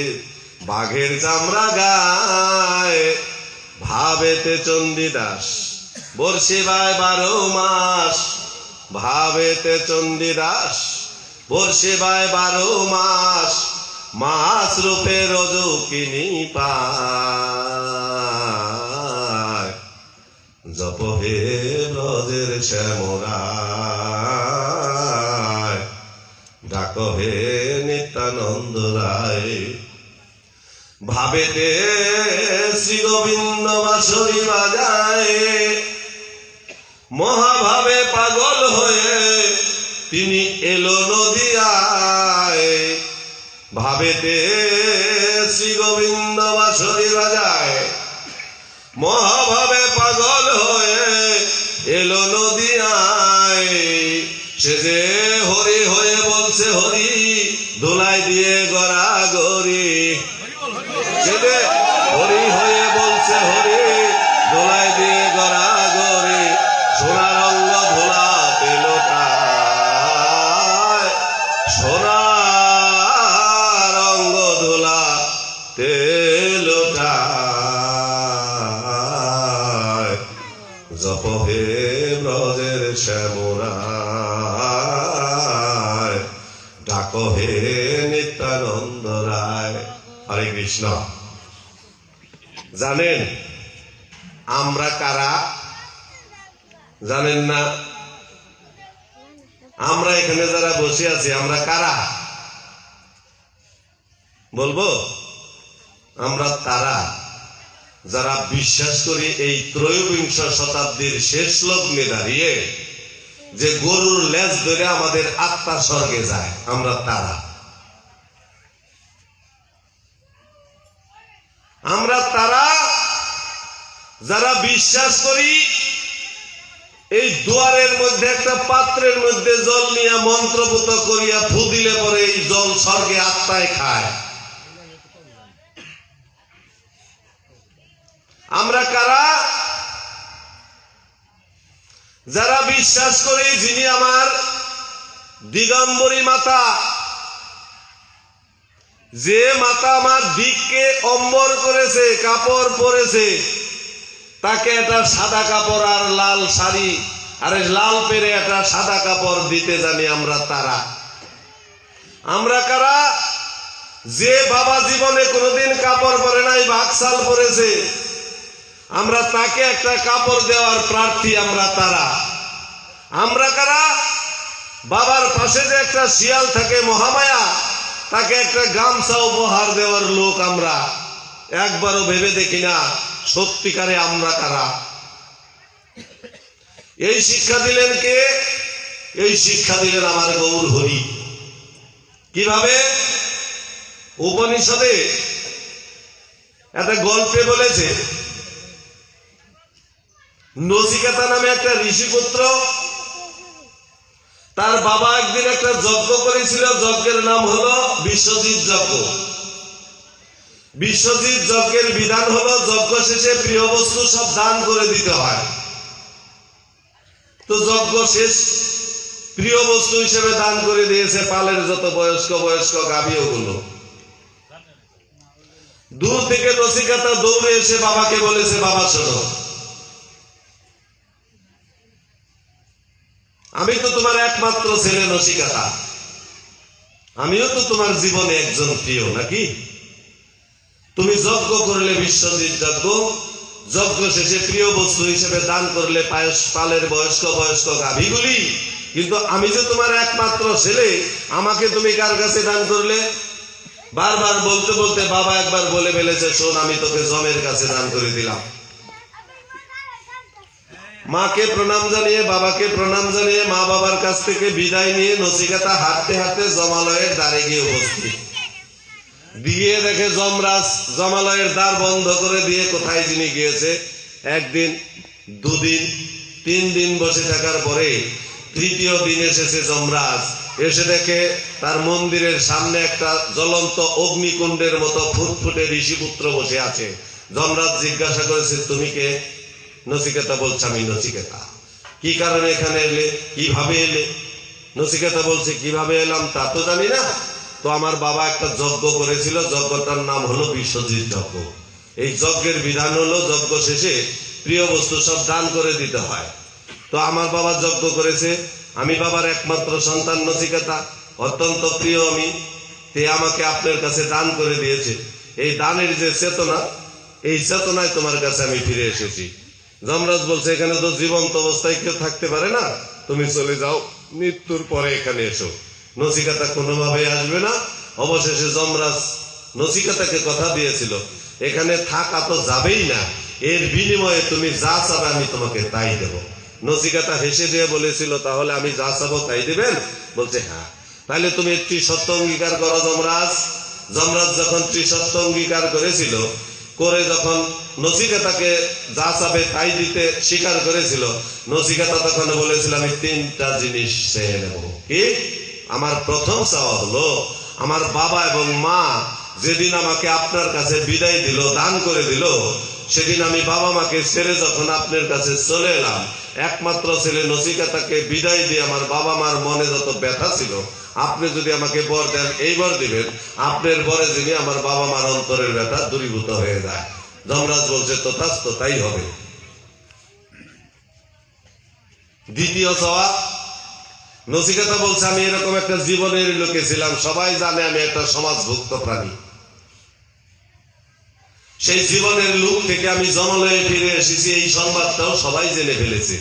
বাঘের চামড়া গায়। ভাবেতে চণ্ডীদাস বর্ষি বায় 12 মাস, ভাবেতে চণ্ডীদাস বর্ষি বায় 12 মাস। মাস রূপে রজকিনী পায়, জপ হে ব্রজের শ্যামরায়, ডাক হে নিত্যানন্দ রায়। ভাবেতে শ্রী গোবিন্দ বাঁশরি বাজায়, মহাভাবে পাগল হয়ে তিনি এলো নদিয়ায়। ভাবেতে শ্রী গোবিন্দ বাঁশরি বাজায়, মহাভাবে পাগল হয়ে এলো নদিয়ায়। সে যে হরি হয়ে বলছে হরি, ধুলাই দিয়ে গড়াগড়ি। সে যে হরি হয়ে বলছে হরি, ধুলাই দিয়ে গড়াগড়ি। সোনার অঙ্গ ধুলা তেলোটায়, সোনার অঙ্গ ধুলা তেলোটায়, জপ হে ব্রজের শ্যামরায়, ডাক হে নিত্যানন্দ রায়। হরে কৃষ্ণ। জানেন আমরা কারা? জানেন না? আমরা এখানে যারা বসে আছি আমরা কারা বলবো? আমরা তারা যারা বিশ্বাস করি এই ত্রয়োবিংশ শতাব্দীর শেষ লগ্নে দাঁড়িয়ে যে গরুর লেজ ধরে আমাদের আত্মা স্বর্গে যায়, আমরা তারা। আমরা তারা যারা বিশ্বাস করি এই দুয়ারের মধ্যে একটা পাত্রের মধ্যে জল নিয়ে মন্ত্রপুত করিয়া ফু দিলে পরে এই জল স্বর্গে আত্মায় খায়। আমরা কারা? যারা বিশ্বাস করি যিনি আমার দিগম্বরী মাতা, যে মাতা আমার দিককে অম্বর করেছে, কাপড় পরেছে, তাকে একটা সাদা কাপড় আর লাল শাড়ি আর লাল পেরে একটা সাদা কাপড় দিতে জানি, আমরা তারা। আমরা কারা? যে বাবা জীবনে কোনোদিন কাপড় পরে নাই, বাকশাল পরেছে, আমরা তাকে একটা কাপড় দেওয়ার প্রার্থী, আমরা তারা। আমরা কারা? বাবার পাশে যে একটা শিয়াল থাকে মহামায়া, তাকে একটা গামছা উপহার দেওয়ার লোক আমরা। একবারও ভেবে দেখি না সত্যিকারে আমরা কারা। এই শিক্ষা দিলেন কে? এই শিক্ষা দিলেন আমার গৌর হরি। কিভাবে? উপনিষদে একটা গল্পে বলেছে, নচিকেতা নামে একটা ঋষিপুত্র, তার বাবা একদিন একটা যজ্ঞ করেছিল, যজ্ঞের নাম হলো বিশ্বজিৎ যজ্ঞ। বিশ্বজিৎ যজ্ঞের বিধান হলো যজ্ঞ শেষে প্রিয় বস্তু সব দান করে দিতে হয়। তো যজ্ঞ শেষ প্রিয় বস্তু হিসেবে দান করে দিয়েছে পালের যত বয়স্ক গাভী ওগুলো। দূর থেকে নচিকেতা দৌড়ে এসে বাবাকে বলেছে, বাবা শোনো, আমি তো তোমার একমাত্র ছেলে নচিকেতা, আমিও তো তোমার জীবনে একজন প্রিয় নাকি? তুমি যজ্ঞ করলে বিশ্বজিৎ যজ্ঞ, যজ্ঞ শেষে প্রিয় বস্তু হিসেবে দান করলে পালের বয়স্ক গাভীগুলি, কিন্তু আমি যে তোমার একমাত্র ছেলে, আমাকে তুমি কার কাছে দান করলে? বারবার বলতে বলতে বাবা একবার বলে ফেলেছে, শোন, আমি তোকে জমের কাছে দান করে দিলাম। মাকে প্রণাম জানিয়ে, বাবাকে প্রণাম জানিয়ে, মা বাবার কাছ থেকে বিদায় নিয়ে নচিকেতা হাঁটতে হাঁটতে জমালয়ের দ্বারে গিয়ে উপস্থিত। দিয়ে দেখে যমরাজ জমালয়ের দ্বার বন্ধ করে দিয়ে কোথায় যিনি গিয়েছে। একদিন, দুদিন, 3 দিন বসে থাকার পরে তৃতীয় দিন এসেছে যমরাজ। এসে দেখে তার মন্দিরের সামনে একটা জ্বলন্ত অগ্নিকুণ্ডের মতো ফুটফুটে ঋষিপুত্র বসে আছে। যমরাজ জিজ্ঞাসা করেছে, তুমি কে? নচিকেতা বলছে, আমি নচিকেতা। কি কারণে এখানে এলে? কিভাবে এলে? নচিকেতা বলছে, কিভাবে এলাম তা তো জানি না, তো আমার বাবা একটা যজ্ঞ করেছিল, যজ্ঞটার নাম হলো বিশ্বজিৎ যজ্ঞ। এই যজ্ঞের বিধান হলো যজ্ঞ শেষে প্রিয় বস্তু সব দান করে দিতে হয়। তো আমার বাবা যজ্ঞ করেছে, আমি বাবার একমাত্র সন্তান নচিকেতা, অত্যন্ত প্রিয় আমি, তে আমাকে আপনার কাছে দান করে দিয়েছে। এই দানের যে চেতনা, এই চেতনায় তোমার কাছে আমি ফিরে এসেছি। যমরাজ বলছে, এখানে তো জীবন্ত অবস্থায় কেউ থাকতে পারে না, তুমি চলে যাও, মৃত্যুর পরে এখানে এসো। নচিকেতা কোনোভাবে আসবে না। অবশেষে যমরাজ নচিকেতাকে কথা দিয়েছিল, এখানে থাকা তো যাবেই না, এর বিনিময়ে তুমি যা চাবে আমি তোমাকে তাই দেব। নচিকেতা হেসে দিয়ে বলেছিল, তাহলে আমি যা চাবো তাই দিবেন? বলছে, হ্যাঁ। তাহলে তুমি ত্রিসত্য অঙ্গীকার করো যমরাজ। যমরাজ যখন ত্রিসত্য অঙ্গীকার করেছিল, করে যখন নচিকেতাকে যা চাবে তাই দিতে স্বীকার করেছিল, নচিকেতা তখন বলেছিল, আমি 3টা জিনিস চেয়ে নেব। কি? আমার প্রথম চাওয়া হলো, আমার বাবা এবং মা যেদিন আমাকে আপনার কাছে বিদায় দিল, দান করে দিল, সেদিন আমি বাবা মাকে ছেড়ে যখন আপনার কাছে চলে এলাম, একমাত্র ছেলে নচিকেতাকে বিদায় দিয়ে আমার বাবা মার মনে যত ব্যথা ছিল, আপনি যদি আমাকে বর দেন, এই বর দিবেন, আপনার বরে যিনি আমার বাবা মার অন্তরের ব্যথা দূরীভূত হয়ে যায়। যমরাজ বলছে, তথাস্তু, তাই হবে। দ্বিতীয় চাওয়া, নচিকেতা বলছে, আমি এরকম একটা জীবনের লোকে ছিলাম, সবাই জানে আমি একটা সমাজভুক্ত প্রাণী। সেই জীবনের লোক থেকে আমি জমালয়ে ফিরে এসেছি, এই সংবাদটাও সবাই জেনে ফেলেছে।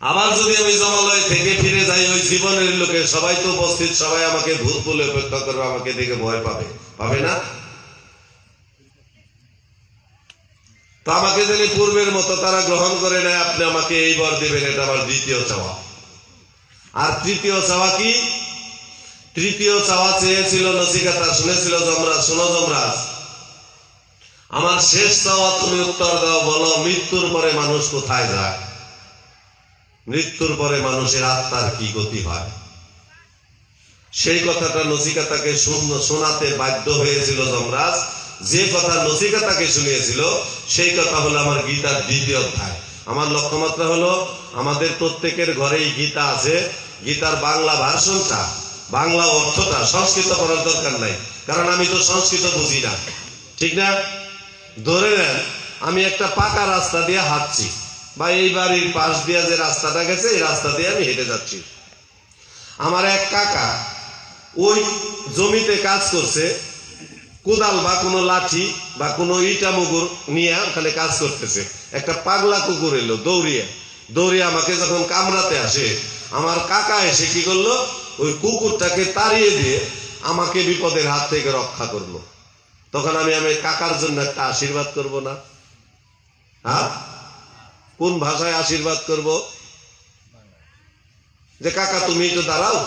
আবার যদি আমি জমালয় থেকে ফিরে যাই, ওই জীবনের লোকে সবাই তো উপস্থিত, সবাই আমাকে ভূত বলে অপেক্ষা করবে, আমাকে দেখে ভয় পাবে, পাবে না? তো আমাকে যদি পূর্বের মতো তারা গ্রহণ করে নেয়, আপনি আমাকে এই বর দিবেন, এটা আমার দ্বিতীয় চাওয়া। আর তৃতীয় চাওয়া কি? তৃতীয় চাওয়া চেয়েছিল নচিকেতা, শুনেছিল যমরাজ, শোনো যমরাজ, আমার শেষ চাওয়া তুমি উত্তর দাও, বলো, মৃত্যুর পরে মানুষ কোথায় যায়? মৃত্যুর পরে মানুষের আত্মার কি গতি হয়? সেই কথাটা নচিকেতাকে শোনাতে বাধ্য হয়েছিল যমরাজ। যে কথা নচিকেতাকে শুনিয়েছিল সেই কথা হলো আমার গীতার 2য় অধ্যায়। আমার লক্ষ্যমাত্রা হলো, আমাদের প্রত্যেকের ঘরেই গীতা আছে। গীতার বাংলা ভার্সনটা, বাংলা অর্থটা, সংস্কৃত করার দরকার নাই, কারণ আমি তো সংস্কৃত বুঝি না, ঠিক না? ধরে নেন আমি একটা পাকা রাস্তা দিয়ে হাঁটছি, বা এই বাড়ির পাশ দিয়ে যে রাস্তাটা গেছে, এই রাস্তা দিয়ে আমি হেঁটে যাচ্ছি। আমার এক কাকা ওই জমিতে কাজ করছে, কোদাল বা কোনো লাঠি বা কোনো ইটা মুগুর নিয়ে ওখানে কাজ করতেছে। একটা পাগলা কুকুর এলো দৌড়িয়ে আমাকে যখন কামড়াতে আসে, আমার কাকা এসে কি করলো, ওই কুকুরটাকে তাড়িয়ে দিয়ে আমাকে বিপদের হাত থেকে রক্ষা করলো। তখন আমি কাকার জন্য একটা আশীর্বাদ করব না? হ্যাঁ, কোন ভাষায় আশীর্বাদ করব? যে কাকা তুমি তো দাঁড়াও,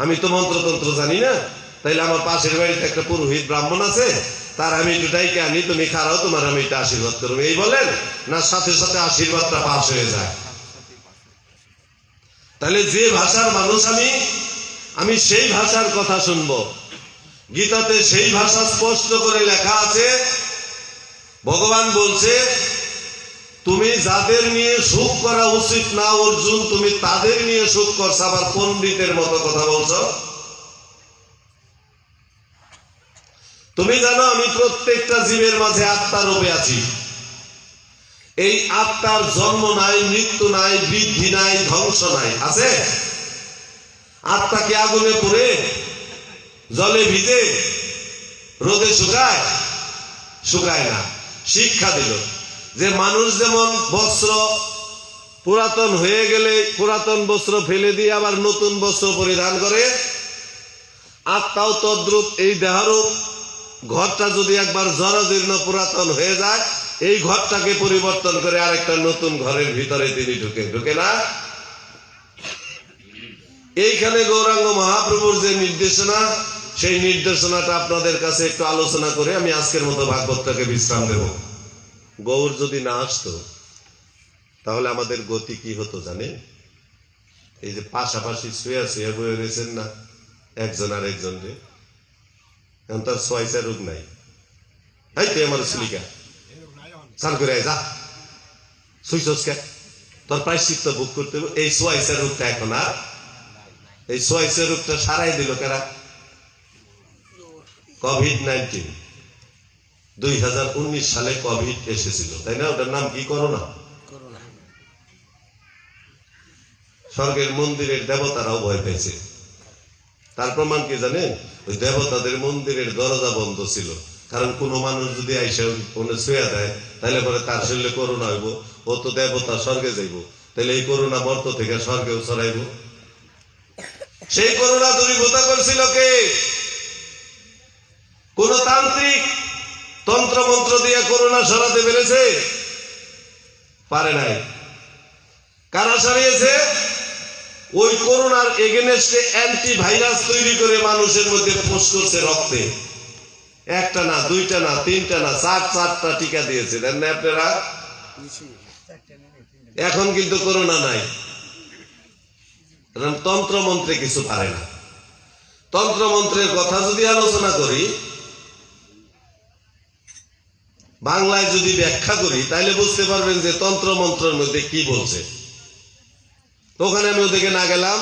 আমি তো মন্ত্রতন্ত্র জানি না, তাইলে আমার পাশের বাড়িতে একটা পুরোহিত ব্রাহ্মণ আছে, তার আমি একটু ডাইকে আনি, তুমি খারাও, তোমার আমি এটা আশীর্বাদ করবো, এই বলেন না? সাথে সাথে আশীর্বাদটা পাশ হয়ে যায়। তাহলে যে ভাষার মানুষ আমি সেই ভাষার কথা শুনবো। গীতাতে সেই ভাষা স্পষ্ট করে লেখা আছে, ভগবান বলছে তুমি যাদের নিয়ে সুখ করা উচিত না অর্জুন, তুমি তাদের নিয়ে সুখ করছো, আবার পণ্ডিতের মতো কথা বলছো। তুমি জানো আমি প্রত্যেকটা জীবের মাঝে আত্মার রূপে আছি। এই আত্মার জন্ম নাই, মৃত্যু নাই, বৃদ্ধি নাই, ধ্বংস নাই, আছে? আত্মাকে আগুনে পুড়ে, জলে ভিজে, রোদে শুকায়? শুকায় না। শিক্ষা দিল যে মানুষ যেমন বস্ত্র পুরাতন হয়ে গেলে পুরাতন বস্ত্র ফেলে দিয়ে আবার নতুন বস্ত্র পরিধান করে, আত্মাও তদ্রূপ। এই দেহরূপ ঘরটা যদি একবার জরাজীর্ণ পুরাতন হয়ে যায়, এই ঘরটাকে পরিবর্তন করে আরেকটা নতুন ঘরের ভিতরে তিনি ঢুকে না? এইখানে গৌরাঙ্গ মহাপ্রভুর যে নির্দেশনা, সেই নির্দেশনাটা আপনাদের কাছে একটু আলোচনা করে আমি আজকের মতো ভাগবতটাকে বিশ্রাম দেব। গৌর যদি না আসতো তাহলে আমাদের গতি কি হতো জানেন? এই যে পাশাপাশি শুয়ে বয়ে রয়েছেন না একজন আর একজনকে, এখন তার সোয়াইসা রোগ নাই। এই তুই আমার সিলিকা স্নান করে যা, শুইছস কে? তোর প্রায়শ্চিত্ত বুক করতে হবে। এই সোয়াইসা রোগটা এখন আর, এই সোয়াইসা রোগটা সারাই দিল কারা? কোভিড-19। 2019 সালে কোভিড এসেছিল, তাই না? ওটার নাম কি? করোনা। স্বর্গের মন্দিরের দেবতারাও ভয় পেয়েছে। তার প্রমাণ কি জানেন? ওই দেবতাদের মন্দিরের দরজা বন্ধ ছিল, কারণ কোন মানুষ যদি আইসা ওনে শুয়ে দেয় তাহলে পরে তার শরীরে করোনা হইব, ও তো দেবতা স্বর্গে যাইব, তাহলে এই করোনা মর্ত থেকে স্বর্গেও ছড়াইব। সেই করোনা দূরীভূত করছিল কে? কোন তান্ত্রিক তন্ত্র মন্ত্র দিয়ে করোনা সরাতে পেরেছে? পারে নাই। কারা সরিয়েছে? ওই করোনার এগেনস্টে অ্যান্টিভাইরাস তৈরি করে মানুষের মধ্যে পোষ করছে রক্তে। একটা না, দুইটা না, তিনটা না, চারটা টিকা দিয়েছে, দেন না আপনারা? এখন কিন্তু করোনা নাই। তন্ত্র মন্ত্রে কিছু পারে না। তন্ত্র মন্ত্রের কথা যদি আলোচনা করি, বাংলায় যদি ব্যাখ্যা করি, তাহলে বুঝতে পারবেন যে তন্ত্র মন্ত্রের মধ্যে কি বলছে। ওখানে আমি ওদিকে না গেলাম।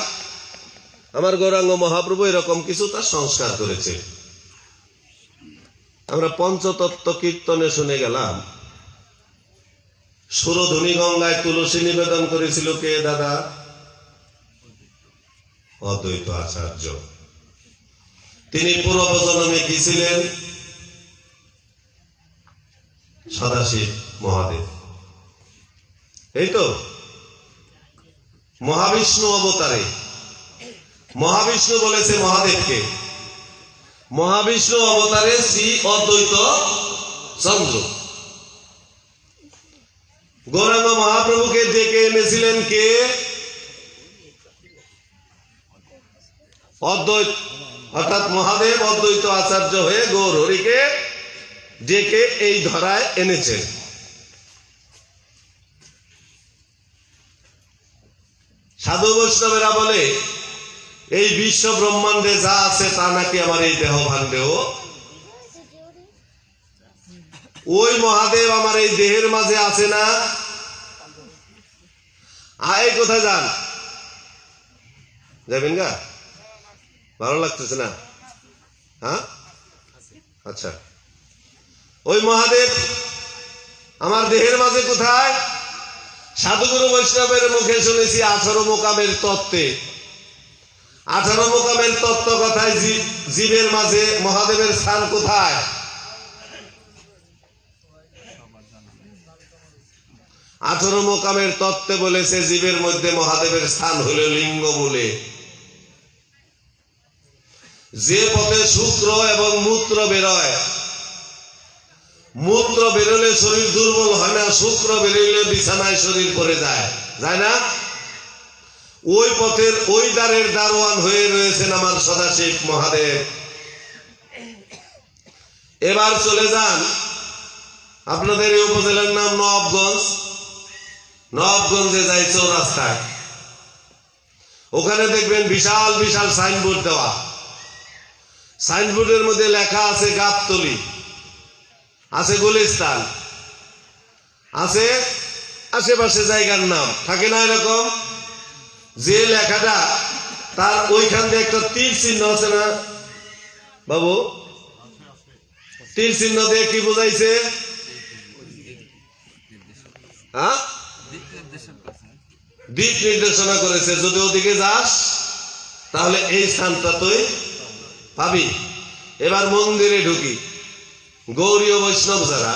আমার গৌরাঙ্গ মহাপ্রভু এরকম কিছু তার সংস্কার করেছে। আমরা পঞ্চতত্ত্ব কীর্তনে শুনে গেলাম, সুরধুনী গঙ্গায় তুলসী নিবেদন করেছিল কে দাদা? অদ্বৈত আচার্য। তিনি পূর্বজন্মে কি ছিলেন? সদাশিব মহাদেব। এই তো মহাবিষ্ণু অবতারে মহাবিষ্ণু বলেছে মহাদেবকে, মহাবিষ্ণু অবতারে শ্রী অদ্বৈত চন্দ্র। গৌরাঙ্গ মহাপ্রভুকে ডেকে এনেছিলেন কে? অদ্বৈত, অর্থাৎ মহাদেব অদ্বৈত আচার্য হয়ে গৌর হরিকে ডেকে এই ধরায় এনেছেন। সাধু বৈষ্ণবেরা বলে এই বিশ্ব ব্রহ্মাণ্ডে যা আছে তা নাকি আমার এই দেহ ভাণ্ডেও। ওই মহাদেব আমার এই দেহের মাঝে আছে না? আয় কোথায় যান? যাবেন গা? ভালো লাগতেছে না? হ্যাঁ, আচ্ছা। ওই মহাদেব আমার দেহের মাঝে কোথায়? সাধুগুরু বৈষ্ণবের মুখে শুনেছি 18 মোকামের তত্ত্বে। 18 মোকামের তত্ত্ব কথায় জীবের মাঝে মহাদেবের স্থান কোথায়? 18 মোকামের তত্ত্বে বলেছে জীবের মধ্যে মহাদেবের স্থান হলো লিঙ্গ মূলে। যে পথে শুক্র এবং মূত্র বেরোয়, মূত্র বেরোলে শরীর দুর্বল হয় না, শুক্র বেরোলে বিছানায় শরীর পড়ে যায়, যায় না? ওই পথের ওই দ্বারের দারোয়ান হয়ে রয়েছেন আমার সদাশিব মহাদেব। এবার চলে যান, আপনাদের এই উপজেলার নাম নবাবগঞ্জ। নবাবগঞ্জে যাই চৌরাস্তায়, ওখানে দেখবেন বিশাল বিশাল সাইনবোর্ড দেওয়া। সাইনবোর্ডের মধ্যে লেখা আছে গাবতলী, আছে গুলিস্তান, আছে আশেপাশে জায়গার নাম, থাকে না এরকম? যে লেখাটা তার ওইখান দিয়ে একটা তীর চিহ্ন আছে না বাবু? তীর চিহ্ন দিয়ে কি বোঝাইছে? হ্যাঁ, দিক নির্দেশনা করেছে, যদি ওদিকে যাস তাহলে এই স্থানটা তুই পাবি। এবার মন্দিরে ঢুকি, গৌরীয় বৈষ্ণব যারা,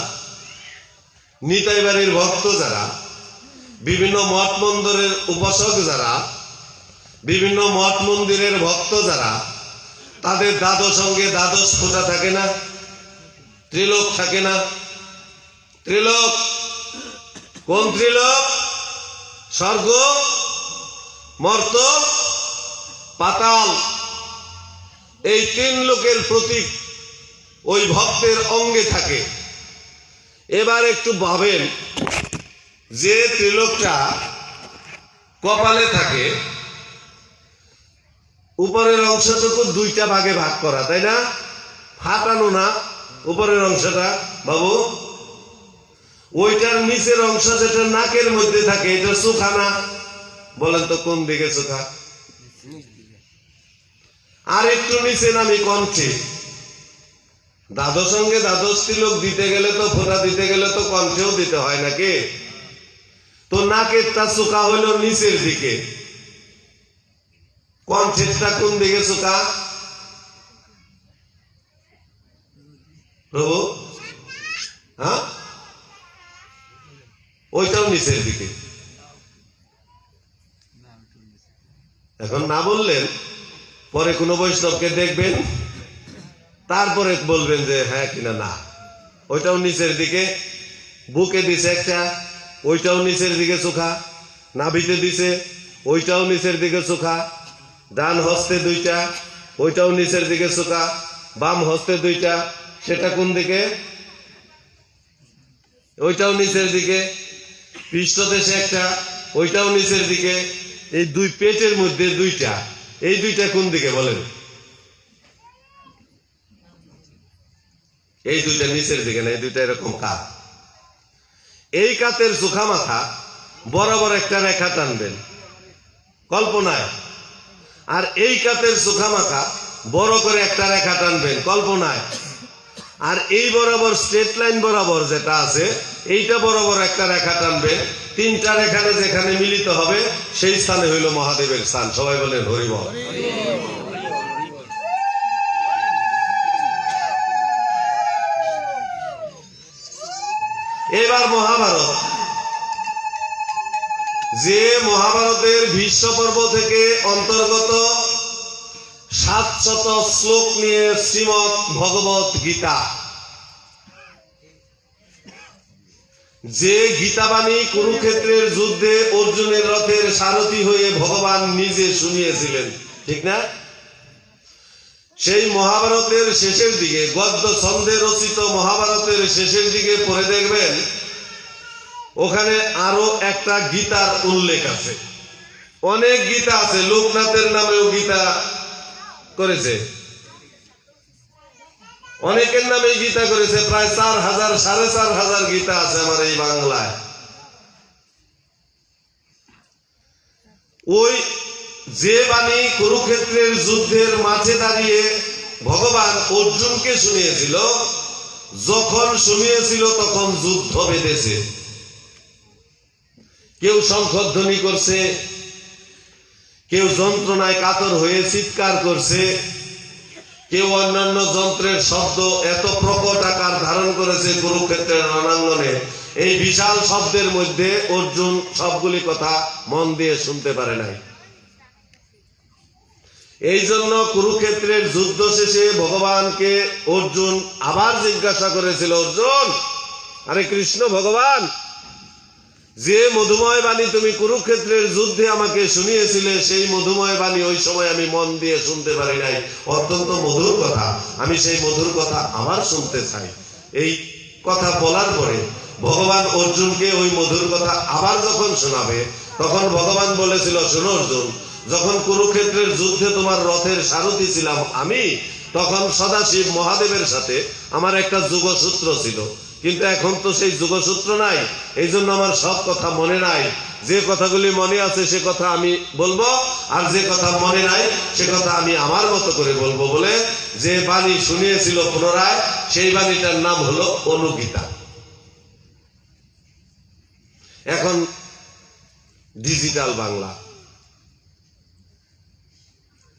নিতাই বাড়ির ভক্ত যারা, বিভিন্ন মঠ মন্দিরের উপাসক যারা, বিভিন্ন মঠ মন্দিরের ভক্ত যারা, তাদের দ্বাদশ সঙ্গে দ্বাদশ ফোঁটা থাকে না, ত্রিলোক থাকে না? ত্রিলোক কোন ত্রিলোক? স্বর্গ, মর্ত, পাতাল, এই তিন লোকের প্রতীক ওই ভক্তের অঙ্গে থাকে। এবার একটু ভাবেন, যে ত্রিলোকটা কপালে থাকে, উপরের অংশটুকু দুইটা ভাগে ভাগ করা, তাই না? ফাটানো না উপরের অংশটা বাবু। ওইটার নিচের অংশ যেটা নাকের মধ্যে থাকে, এটা চোখা না? বলেন তো কোন দিকে চোখা? আর একটু নিচে নামি কণ্ঠে। দ্বাদশ সঙ্গে দ্বাদশ তিলক দিতে গেলে তো, ফোঁটা দিতে গেলে তো কণ্ঠেও দিতে হয় নাকি? তো নাকেরটা চোখা হইল নিচের দিকে, কণ্ঠেরটা কোন দিকে চোখা প্রভু? হ্যাঁ, ওইটাও নিচের দিকে। এখন না বললেন, পরে কোনো বৈষ্ণবকে দেখবেন, তারপরে বলবেন যে হ্যাঁ কিনা না। ওইটাও নিচের দিকে, বুকে দিছে একটা, ওইটাও নিচের দিকে চোখা, নাভিতে দিছে, ওইটাও নিচের দিকে চোখা, ডান হস্তে দুইটা, ওইটাও নিচের দিকে চোখা, বাম হস্তে দুইটা, সেটা কোন দিকে? ওইটাও নিচের দিকে, পৃষ্ঠদেশে একটা, ওইটাও নিচের দিকে, এই দুই পেটের মধ্যে দুইটা, এই দুইটা কোন দিকে বলেন? এই দুইটা নিচের দিকে না, এই দুইটা এরকম কাত। এই কাতের চোখা মাথা বরাবর একটা রেখা টানবেন কল্পনায়, আর এই কাতের চোখা মাথা বড় করে একটা রেখা টানবেন কল্পনায়, আর এই বরাবর স্ট্রেট লাইন বরাবর যেটা আছে এইটা বরাবর একটা রেখা টানবেন। তিনটা রেখানে যেখানে মিলিত হবে সেই স্থানে হইল মহাদেবের স্থান। সবাই বলেন হরি বল। এবার মহাভারত, যে মহাভারতের ভীষ্ম পর্ব থেকে অন্তর্গত 700 শ্লোক নিয়ে শ্রীমৎ ভগবত গীতা, যে গীতাবাণী কুরুক্ষেত্রের যুদ্ধে অর্জুনের রথের সারথি হয়ে ভগবান নিজে শুনিয়েছিলেন, ঠিক না? সেই মহাভারতের শেষের দিকে, গদ্য ছন্দে রচিত মহাভারতের শেষের দিকে পড়ে দেখবেন ওখানে আরো একটা গীতার উল্লেখ আছে। অনেক গীতা আছে, লোকনাথের নামেও গীতা করেছে, অনেকের নামে গীতা করেছে, প্রায় 4000 4500 গীতা আছে আমার এই বাংলায়। ওই যে বাণী কুরুক্ষেত্রের যুদ্ধের মাঠে দাঁড়িয়ে ভগবান অর্জুনকে শুনিয়েছিল, যখন শুনিয়েছিল তখন যুদ্ধ বেঁধেছে। কেউ শঙ্খধ্বনি করছে, কেউ যন্ত্রণায় কাতর হয়ে চিৎকার করছে, কেউ অন্যান্য যন্ত্রের শব্দ এত প্রকট আকার ধারণ করেছে কুরুক্ষেত্রের রণাঙ্গনে। এই বিশাল শব্দের মধ্যে অর্জুন সবগুলি কথা মন দিয়ে শুনতে পারে নাই। এই জন্য কুরুক্ষেত্রের যুদ্ধ শেষে ভগবানকে অর্জুন আবার জিজ্ঞাসা করেছিল, অর্জুন, আরে কৃষ্ণ ভগবান, যে মধুময় বাণী তুমি কুরুক্ষেত্রের যুদ্ধে আমাকে শুনিয়েছিলে, সেই মধুময় বাণী ওই সময় আমি মন দিয়ে শুনতে পারি নাই, অত্যন্ত মধুর কথা, আমি সেই মধুর কথা আবার শুনতে চাই। এই কথা বলার পরে ভগবান অর্জুনকে ওই মধুর কথা আবার যখন শোনাবে, তখন ভগবান বলেছিল, শোনো অর্জুন, যখন কুরুক্ষেত্রের যুদ্ধে তোমার রথের সারথি ছিলাম আমি, তখন সদাশিব মহাদেবের সাথে আমার একটা যোগসূত্র ছিল, কিন্তু এখন তো সেই যোগসূত্র নাই, এই জন্য আমার সব কথা মনে নাই। যে কথাগুলি মনে আছে সে কথা আমি বলবো, আর যে কথা মনে নাই সে কথা আমি আমার মতো করে বলবো বলে যে বাণী শুনিয়েছিল পুনরায়, সেই বাণীটার নাম হলো অনুগীতা। এখন ডিজিটাল বাংলা,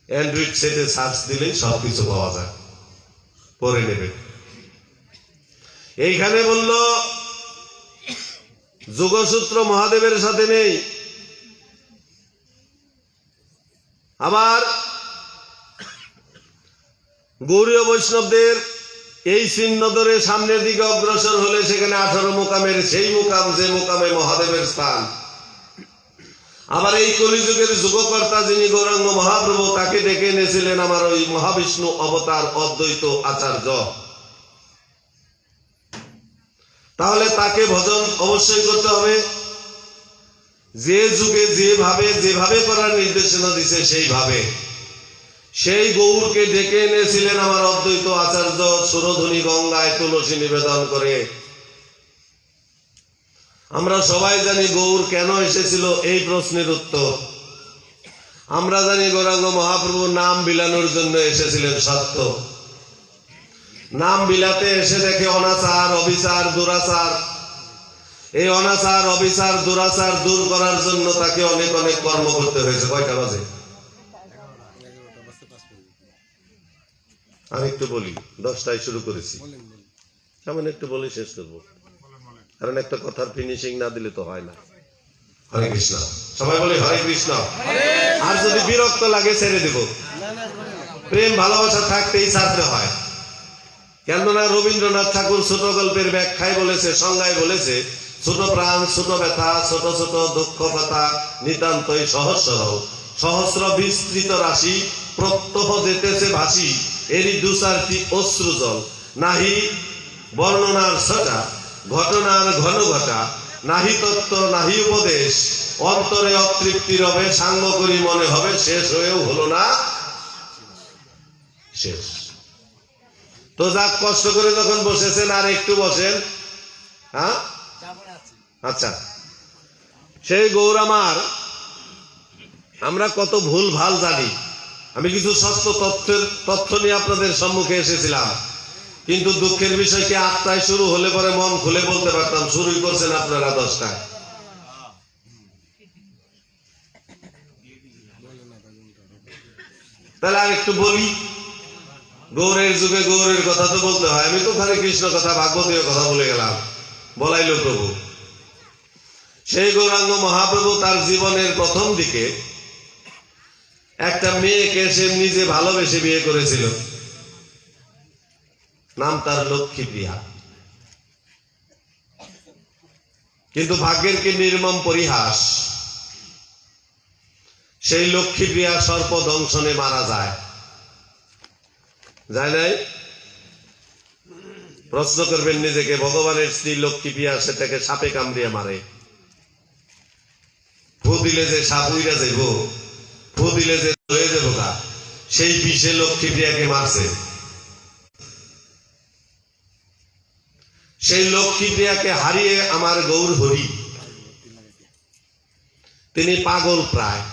অ্যান্ড্রয়েড সেটে সার্চ দিলেই সবকিছু পাওয়া যায়, পড়ে নেবে। এইখানে বলল যোগসূত্র মহাদেবের সাথে নেই, আবার গৌড়ীয় বৈষ্ণবদের এই চিহ্ন ধরে সামনের দিকে অগ্রসর হলে সেখানে 18 মুকামের সেই মুকাম যে মুকামে মহাদেবের স্থান। আবার এই কলিযুগের যুগকর্তা যিনি গৌরাঙ্গ মহাপ্রভু, তাকে ডেকে এনেছিলেন আমার ওই মহাবিষ্ণু অবতার অদ্বৈত আচার্য। তাহলে তাকে ভজন অবশ্যই করতে হবে, যে যুগে যেভাবে করার নির্দেশনা দিছে সেইভাবে। সেই গৌরকে ডেকে এনেছিলেন আমার অদ্বৈত আচার্য সুরধুনী গঙ্গায় তুলসী নিবেদন করে। আমরা সবাই জানি গৌর কেন এসেছিল, এই প্রশ্নের উত্তর আমরা জানি। গৌরাঙ্গ মহাপ্রভু নাম বিলানোর জন্য এসেছিলেন, সত্য। নাম বিলাতে এসে দেখে অনাচার অবিচার দুরাচার, এই অনাচার অবিচার দুরাচার দূর করার জন্য তাকে অনেক অনেক কর্ম করতে হয়েছে। কয়টা বাজে? আমি একটু বলি, 10টায় শুরু করেছি, কেমন একটু বলে শেষ করবো, কারণ একটা কথার ফিনিশিং না দিলে তো হয় না। হরে কৃষ্ণ, সবাই বলে হরে কৃষ্ণ। আর যদি বিরক্ত লাগে ছেড়ে দেব, প্রেম ভালোবাসা থাকতেই ছাড়তে হয়। কেননা রবীন্দ্রনাথ ঠাকুর ছোট গল্পের ব্যাখ্যায় বলেছে, সংজ্ঞায় বলেছে, ছোট প্রাণ ছোট ব্যথা, ছোট ছোট দুঃখ কথা নিতান্তই সহস্র, সহস্র বিস্তৃত রাশি প্রত্যহ যেতেছে ভাসি, এরই দু চারটি অশ্রুজল, নাহি বর্ণনার ছটা, ঘটনার ঘন ঘটা, নাহি তত্ত্ব নাহি উপদেশ, অন্তরে অতৃপ্তি রবে, সাঙ্গ করি মনে হবে শেষ হয়েও হলো না শেষ। তো যাক, কষ্ট করে যখন বসেছেন আর একটু বসেন। হ্যাঁ, আচ্ছা, সেই গৌরামার আমরা কত ভুল ভাল জানি। আমি কিছু সত্য তথ্য নিয়ে আপনাদের সম্মুখে এসেছিলাম, কিন্তু দুঃখের বিষয়টি 8টায় শুরু হলে পরে মন খুলে বলতে পারতাম, শুরুই করছেন আপনারা 10টায়। তাহলে আর একটু বলি, গৌরের যুগে গৌরের কথা তো বলতে হয়। আমি তো হরে কৃষ্ণ কথা ভাগবতীয় কথা বলে গেলাম, বলাইল প্রভু। সেই গৌরাঙ্গ মহাপ্রভু তার জীবনের প্রথম দিকে একটা মেয়েকে সে নিজে ভালোবেসে বিয়ে করেছিল, নাম তার লক্ষ্মীপ্রিয়া। কিন্তু ভাগ্যের কি নির্মম পরিহাস, সেই লক্ষ্মীপ্রিয়া সর্প দংশনে মারা যায়। যায় নাই? প্রশ্ন করবেন নিজেকে, ভগবানের স্ত্রী লক্ষ্মীপ্রিয়া সেটাকে সাপে কামড়িয়ে মারে। ফু দিলে যে সাপ উইরা যাইব, ফু দিলে যে হয়ে যাবো গা, সেই বিষে লক্ষ্মীপ্রিয়াকে মারছে। সেই লক্ষ্মীপ্রিয়াকে হারিয়ে আমার গৌর হরি, তিনি পাগল প্রায়।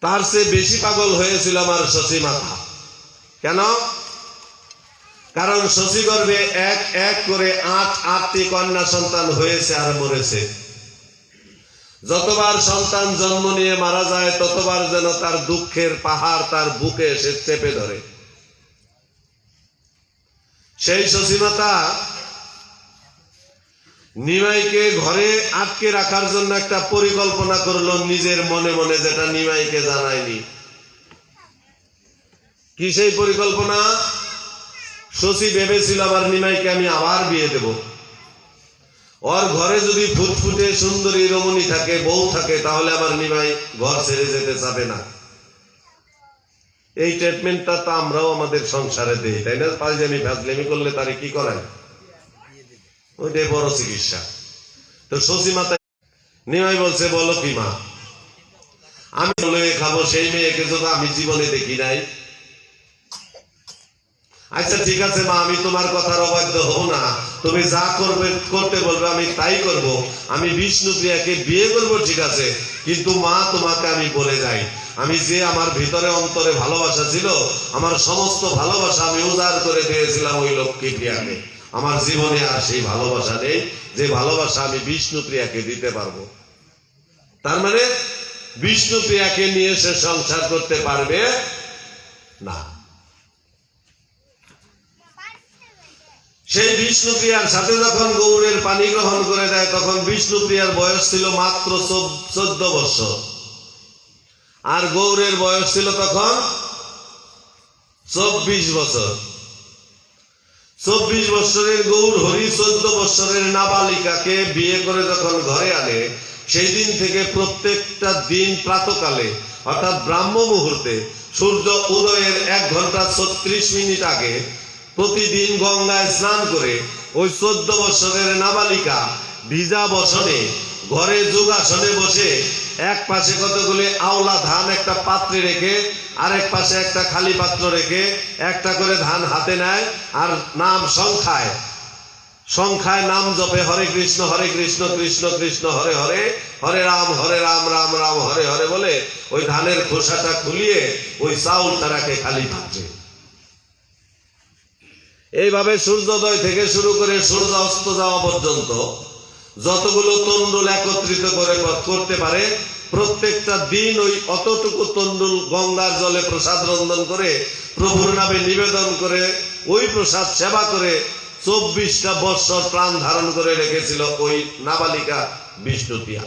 তার চেয়ে বেশি পাগল হয়েছিল আমার শশী মাতা। কেন? কারণ শশী গর্ভে এক এক করে 8টি কন্যা সন্তান হয়েছে আর মরেছে। যতবার সন্তান জন্ম নিয়ে মারা যায় ততবার যেন তার দুঃখের পাহাড় তার বুকে এসে চেপে ধরে। সেই শশীমাতা নিমাইকে ঘরে আটকে রাখার জন্য একটা পরিকল্পনা করলো নিজের মনে মনে, যেটা নিমাইকে জানায়নি। কি সেই পরিকল্পনা? শশী ভেবেছিল আবার নিমাইকে আমি আবার বিয়ে দেব, ওর ঘরে যদি ফুটফুটে সুন্দরী রমণী থাকে, বউ থাকে, তাহলে আমার নিমাই ঘর ছেড়ে যেতে চাবে না। এই ট্রিটমেন্টটা তো আমরাও আমাদের সংসারে দেই, তাই না? পাঁচজামি ফাজলামি করলে তারে কি করেন, ওইটাই বড় চিকিৎসা। তো শশী মাতা, নিমাই বলছে, বলো কি মা, আমি বলে খাবো সেই মেয়েকে তো আমি জীবনে দেখি নাই, আচ্ছা ঠিক আছে মা, আমি তোমার কথার অবাধ্য হব না, তুমি যা করতে বলবে আমি তাই করব। আমি বিষ্ণুপ্রিয়াকে বিয়ে করব, ঠিক আছে, কিন্তু মা তোমাকে আমি বলে যাই, আমি যে আমার ভিতরে অন্তরে ভালোবাসা ছিল, আমার সমস্ত ভালোবাসা আমি উজাড় করে দিয়েছিলাম ওই লক্ষ্মী প্রিয়াকে। আমার জীবনে আর সেই ভালোবাসা নেই যে ভালোবাসা আমি বিষ্ণুপ্রিয়াকে দিতে পারবো। তার মানে বিষ্ণুপ্রিয়াকে নিয়ে সে সংসার করতে পারবে না। সেই বিষ্ণুপ্রিয়ার সাথে যখন গৌরের পানি গ্রহণ করে দেয়, তখন বিষ্ণুপ্রিয়ার বয়স ছিল মাত্র 14 বছর, আর গৌরের বয়স ছিল তখন 24 বছর। 24 বছরের গৌর হরি 14 বছরের নাবালিকাকে বিয়ে করে যখন ঘরে আনে, সেই দিন থেকে প্রত্যেকটা দিন প্রাতকালে অর্থাৎ ব্রাহ্ম মুহূর্তে সূর্য উদয়ের 1 ঘন্টা 36 মিনিট আগে প্রতিদিন গঙ্গায় স্নান করে ওই 14 বছরের নাবালিকা ভিজা বসনে ঘরে যোগাসনে বসে এক পাশে কতগুলি আওলা ধান একটা পাত্রে রেখে আরেক পাশে একটা খালি পাত্র রেখে একটা করে ধান হাতে নেয়, আর নাম সংখ্যায় নাম জপে হরে কৃষ্ণ কৃষ্ণ কৃষ্ণ হরে হরে, হরে রাম রাম রাম হরে হরে বলে ওই ধানের খোসাটা খুলিয়ে ওই চাউলটা রাখে খালি পাত্রে। এইভাবে সূর্যোদয় থেকে শুরু করে সূর্য অস্ত যাওয়া পর্যন্ত যতগুলো তন্ডুল একত্রিত করে করতে পারে, প্রত্যেকটা দিন ওই অতটুকু তন্ডুল গঙ্গার জলে প্রসাদ রন্ধন করে প্রভুর নামে নিবেদন করে ওই প্রসাদ সেবা করে 24টা বৎসর প্রাণ ধারণ করে রেখেছিল ওই নাবালিকা বিষ্ণুপ্রিয়া।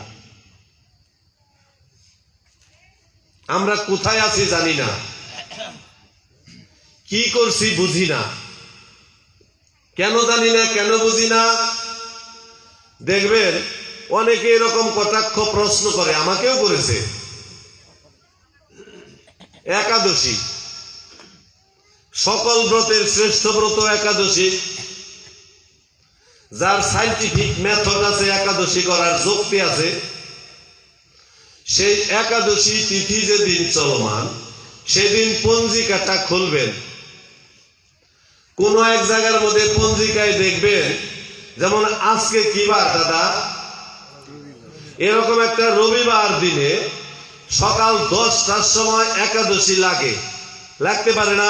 আমরা কোথায় আছি জানি না, কি করছি বুঝি না, কেন জানি না, কেন বুঝি না। দেখবেন অনেকে এরকম কটাক্ষ প্রশ্ন করে, আমাকেও করেছে। একাদশী, সকল ব্রতের শ্রেষ্ঠ ব্রত একাদশী, যার সাইন্টিফিক মেথড আছে, একাদশী করার যুক্তি আছে, সেই একাদশী তিথি যেদিন চলমান সেদিন পঞ্জিকাটা খুলবেন। কোন এক জায়গার মধ্যে পঞ্জিকায় দেখবেন, যেমন আজকে কি বার দাদা, এরকম একটা রবিবার দিনে সকাল 10টার সময় একাদশী লাগতে পারে না?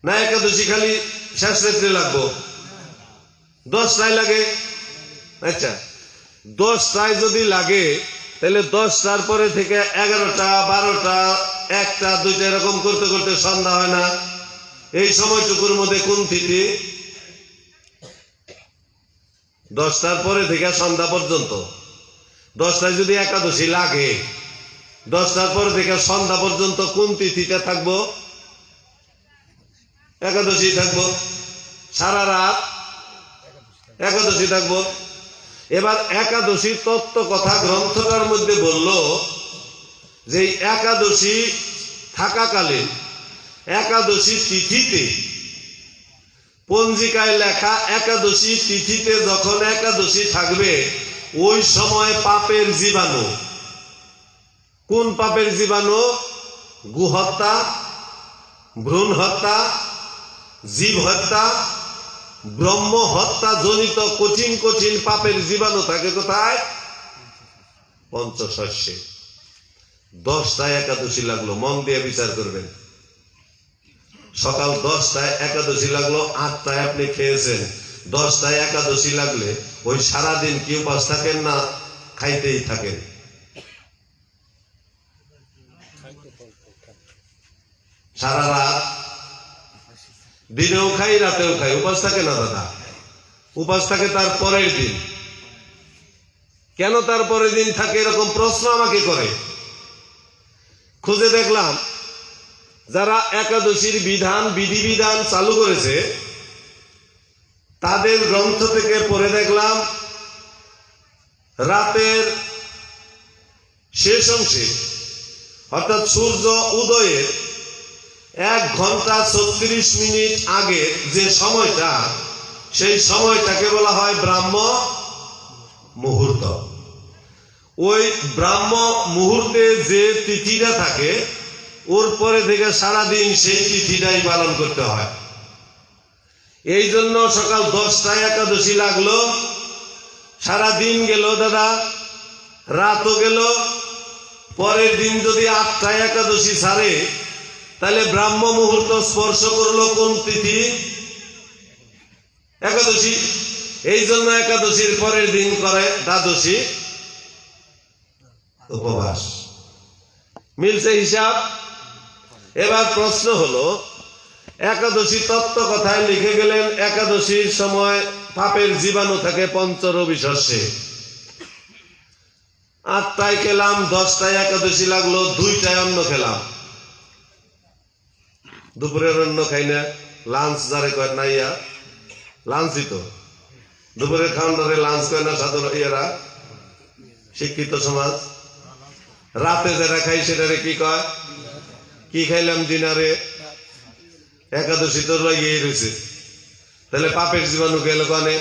না একাদশী খালি শেষ রাত্রে লাগবো? 10টায় লাগে। আচ্ছা 10টায় যদি লাগে তাহলে 10টার পরে থেকে 11টা 12টা 1টা 2টা এরকম করতে করতে সন্ধ্যা হয় না? এই সময়টুকুর মধ্যে কোন তিথি? 10টার পরে থেকে সন্ধ্যা পর্যন্ত। 10টায় যদি একাদশী লাগে, 10টার পরে থেকে সন্ধ্যা পর্যন্ত কোন তিথিটা থাকবো? একাদশী থাকবো। সারা রাত একাদশী থাকবো। এবার একাদশী তত্ত্ব কথা গ্রন্থটার মধ্যে বলল যে একাদশী থাকাকালীন একাদশী তিথিতে, পঞ্জিকায় লেখা একাদশী তিথিতে যখন একাদশী থাকবে, ওই সময় পাপের জীবাণু, কোন পাপের জীবাণু? গোহত্যা, ভ্রূণ হত্যা, জীব হত্যা, ব্রহ্ম হত্যা জনিত কঠিন কঠিন পাপের জীবাণু থাকে কোথায়? পঞ্চশস্যে। 10টায় একাদশী লাগলো, মন দিয়ে বিচার করবেন। সকাল 10টায় একাদশী লাগলো, 8টায় আপনি খেয়েছেন, 10টায় একাদশী লাগলে ওই সারাদিন কি উপাস থাকেন না খাইতেই থাকেন? সারা রাত, দিনেও খাই রাতেও খাই, উপাস থাকে না দাদা? উপাস থাকে তার পরের দিন। কেন তার পরের দিন থাকে এরকম প্রশ্ন আমাকে করে। খুঁজে দেখলাম যারা একাদশীর বিধান বিধিবিধান চালু করেছে তাদের গ্রন্থ থেকে পড়ে দেখলাম রাতের শেষ অংশে অর্থাৎ সূর্য উদয়ের 1 ঘন্টা 36 মিনিট আগে যে সময়টা, সেই সময়টাকে বলা হয় ব্রাহ্ম মুহূর্ত। ওই ব্রাহ্ম মুহূর্তে যে তিথিটা থাকে ওর পরে থেকে সারাদিন সেই তিথিটাই পালন করতে হয়। এই জন্য সকাল 10টায় একাদশী লাগলো, সারাদিন গেল দাদা, রাতও গেল। পরের দিন যদি 8টায় একাদশী ছাড়ে, তাহলে ব্রাহ্ম মুহূর্ত স্পর্শ করলো কোন তিথি? একাদশী। এই জন্য একাদশীর পরের দিন করে দ্বাদশী উপবাস। মিলছে হিসাব? এবার প্রশ্ন হলো, একাদশী তত্ত্ব কথায় লিখে গেলেন একাদশীর সময় পাপের জীবাণু থাকে পঞ্চরবি শস্যে। 8টায় খেলাম, 10টায় একাদশী লাগলো, 2টায় অন্ন খেলাম। দুপুরের অন্ন খাই না, লাঞ্চ যারে কয় না, ইয়া লাঞ্চই তো, দুপুরের খাওয়ানোরে লাঞ্চ কয় না সাধু ইয়েরা, শিক্ষিত সমাজ। রাতে যারা খাই সেটারে কি কয়? কি খাইলাম ডিনারে? একাদশী তো লাগিয়ে রয়েছে, তাহলে পাপের জীবাণু গেল কানে।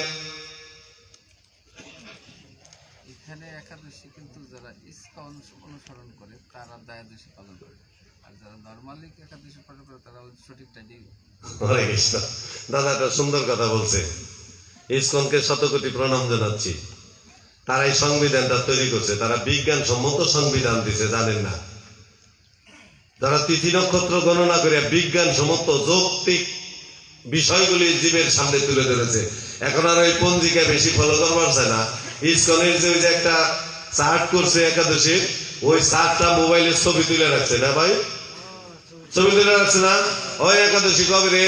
এখানে একাদশী কিন্তু যারা ইস্কন অনুসরণ করে তারা দ্বাদশী পালন করে, আর যারা নর্মালি একাদশী পালন করে তারা ওই সঠিক টাইমে। হরে কৃষ্ণ। দাদা একটা সুন্দর কথা বলছে। ইসকনকে শতকোটি প্রণাম জানাচ্ছি। তারা এই সংবিধানটা তৈরি করছে, তারা বিজ্ঞান সম্মত সংবিধান দিছে, জানেন না? যারা তিথি নক্ষত্র গণনা করে বিজ্ঞান সম্মত যৌক্তিক বিষয়গুলি জীবের সামনে তুলে ধরেছে। এখন আর ওই পঞ্জিকা বেশি ফলো করবার চায় না। ইসকনের যে ওই যে একটা চার্ট করছে একাদশীর, ওই চার্টটা মোবাইলের ছবি তুলে রাখছে না ভাই? ছবি তুলে রাখছে না? ওই একাদশী কবে রে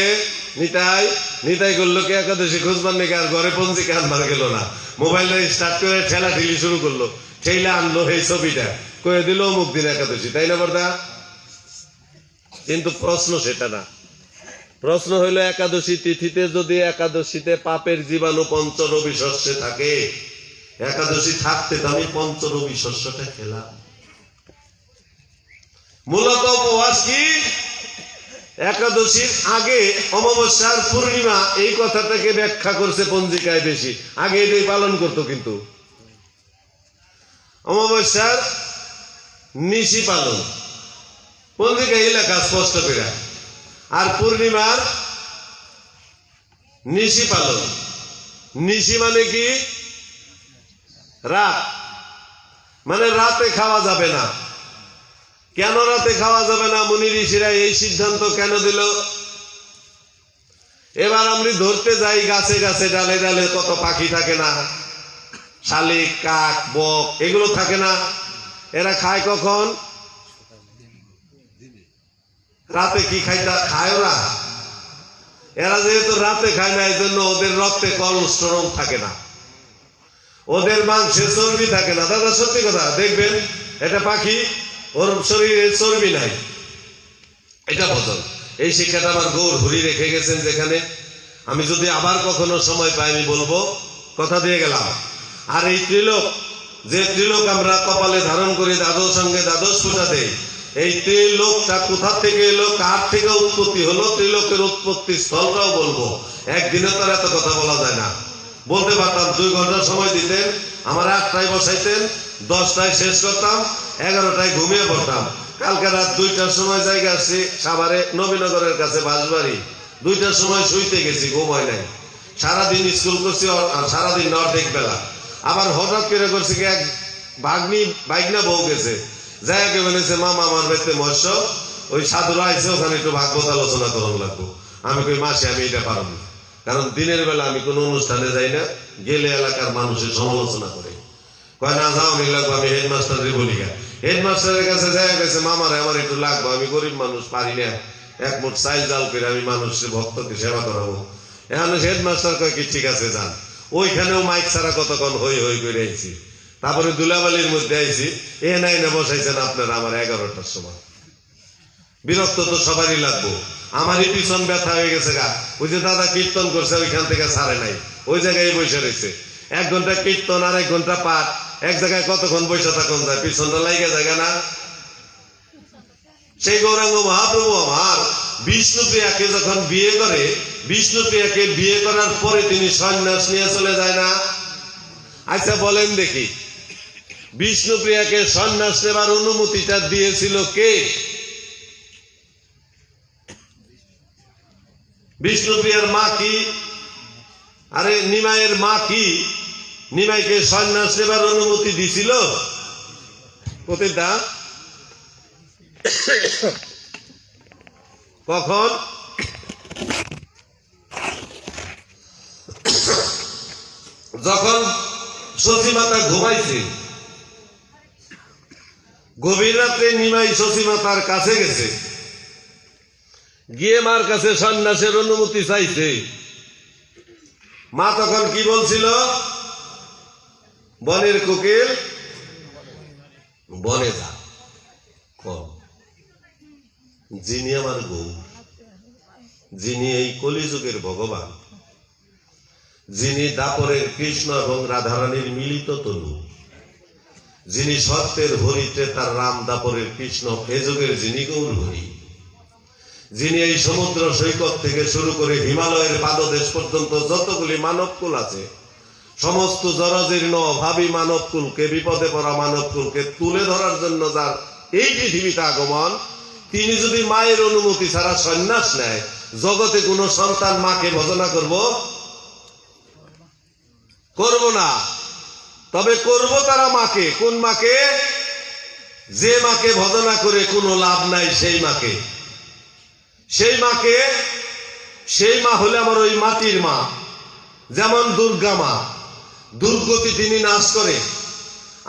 নিতাই? নিতাই করলো কি একাদশী খুঁজবার নাকি, আর ঘরে পঞ্জিকা আনবার গেল না, মোবাইলটা স্টার্ট করে ঠেলা ঠেলি শুরু করলো, ঠেলা আনলো এই ছবিটা, কয়ে দিল অমুক দিন একাদশী, তাই না বর্দা? কিন্তু প্রশ্ন সেটা না। প্রশ্ন হইল, একাদশী তিথিতে যদি একাদশীতে পাপের জীবাণু পঞ্চরবি শস্যে থাকে, একাদশী থাকতে তো আমি পঞ্চরবি শস্যটা খেলাম। মূলত উপবাস কি? একাদশীর আগে অমাবস্যার পূর্ণিমা, এই কথাটাকে ব্যাখ্যা করছে পঞ্জিকায় বেশি। আগে এটাই পালন করতো, কিন্তু অমাবস্যার নিশি পালন পঞ্জিকায় লেখা স্পষ্ট করে, আর পূর্ণিমার নিশি পালন। নিশি মানে কি? রাত, মানে রাতে খাওয়া যাবে না। কেন রাতে খাওয়া যাবে না? মুনি ঋষিরা এই সিদ্ধান্ত কেন দিল? এবার আমরা ধরতে যাই গাছে গাছে, ডালে ডালে কত পাখি থাকে না? শালিক, কাক, বক, এগুলো থাকে না? এরা খায় কখন? রাতে। কি খায় ওরা? এরা যেহেতু রাতে খায় না, এই জন্য ওদের রক্তে কোলেস্টেরল থাকে না, ওদের মাংসে চর্বি থাকে না। দাদা সত্যি কথা, দেখবেন এটা পাখি, ওর শরীরে চর্বি নাই, এটা বদল। এই শিক্ষাটা আমার গৌর হরি রেখে গেছেন যেখানে। আমি যদি আবার কখনো সময় পাই আমি বলবো, কথা দিয়ে গেলাম। আর এই ত্রিলোক, যে ত্রিলোক আমরা কপালে ধারণ করি, দ্বাদশ সঙ্গে দ্বাদশ পূজা দেই, এই ত্রিলোকটা কোথা থেকে এলো, কার থেকে উৎপত্তি হলো, ত্রিলোকের উৎপত্তি স্থলটাও বলবো। একদিনে তার এত কথা বলা যায় না। বলতে পারতাম 2 ঘন্টা সময় দিতেন, আমার 8টায় বসাইতেন, 10টায় শেষ করতাম, 11টায় ঘুমিয়ে পড়তাম। কালকে রাত 2টার সময় জায়গা আসছি সাভারে নবীনগরের কাছে বাঁশবাড়ি, 2টার সময় শুইতে গেছি, ঘুমাই নাই। সারাদিন স্কুল করছি, আর সারাদিন অর্ধেক বেলা। আবার হঠাৎ করে করছি কি, এক বাইকনা বউ গেছে, জায়গাকে বলেছে মামা আমার বাড়িতে মৎস্য, ওই সাধুরা আইসে, ওখানে একটু ভাগবত আলোচনা করুন লাগবো। আমি কই মাসে আমি এটা পারব না, কারণ দিনের বেলা আমি কোনো অনুষ্ঠানে যাই না, গেলে এলাকার মানুষের সমালোচনা করে। কয় না যাও নি লাগবো, আমি হেডমাস্টারে বলি গা। হেডমাস্টারের কাছে যায় গেছে, মামারে আমার একটু লাগবো, আমি গরিব মানুষ, পারি না, এক মুঠ চাইল জাল করে আমি মানুষের ভক্তকে সেবা করাবো। এখন হেডমাস্টার কয় কি ঠিক আছে যান। ওইখানেও মাইক ছাড়া কতক্ষণ হই হই করে আইছি। তারপরে দুলাবালির মধ্যে আইছি, এ নাই না বসাইছেন আপনারা আমার 11টার সময়। বিরক্ত তো সবারই লাগবো, আমারই পিছন ব্যথা হয়ে গেছে গা। ওই যে দাদা কীর্তন করছে, ওইখান থেকে ছাড়ে নাই, ওই জায়গায় বসে রয়েছে। 1 ঘন্টা কীর্তন আর 1 ঘন্টা পাঠ, এক জায়গায় কতক্ষণ বসে থাকুন যায়, পিছনটা লাইগে জায়গা না। সেই গৌরাঙ্গ মহাপ্রভু আমার বিষ্ণুপ্রিয়াকে যখন বিয়ে করে, বিষ্ণুপ্রিয়াকে বিয়ে করার পরে তিনি সন্ন্যাস নিয়ে চলে যায় না? আচ্ছা বলেন দেখি, বিষ্ণুপ্রিয়াকে সন্ন্যাস নেবার অনুমতিটা দিয়েছিল কে? বিষ্ণুপ্রিয়ার মা কি, আরে নিমাইয়ের মা কি নিমাইকে সন্ন্যাস নেবার অনুমতি দিছিল? প্রতিটা কখন? যখন শশীমাতা ঘুমাইছে, গভীর রাত্রে নিমাই শশীমাতার কাছে গেছে, গিয়ে মার কাছে সন্ন্যাসের অনুমতি চাইছে। মা তখন কি বলছিল? বনের কোকিল বনে যা, যিনি আমার গৌর, যিনি এই কলিযুগের ভগবান, যিনি দাপরের কৃষ্ণ এবং রাধারানীর মিলিত তনু, যিনি সত্যের হরিতে তার রাম, দাপরের কৃষ্ণ, এ যুগের যিনি গৌর হরি, যিনি এই সমুদ্র সৈকত থেকে শুরু করে হিমালয়ের পাদদেশ পর্যন্ত যতগুলি মানবকুল আছে, সমস্ত জরাজীর্ণ অভাবী মানবকুলকে, বিপদে পড়া মানবকুলকে তুলে ধরার জন্য যার এই পৃথিবীতে আগমন, তিনি যদি মায়ের অনুমতি ছাড়া সন্ন্যাস নেয়, জগতে কোন সন্তান মাকে ভজনা করব না। তবে করব তারা মাকে, কোন মাকে? যে মাকে ভজনা করে কোনো লাভ নাই, সেই মাকে। সেই মা হলে আমার ওই মাটির মা, যেমন দুর্গা মা, দুর্গতি তিনি নাশ করে।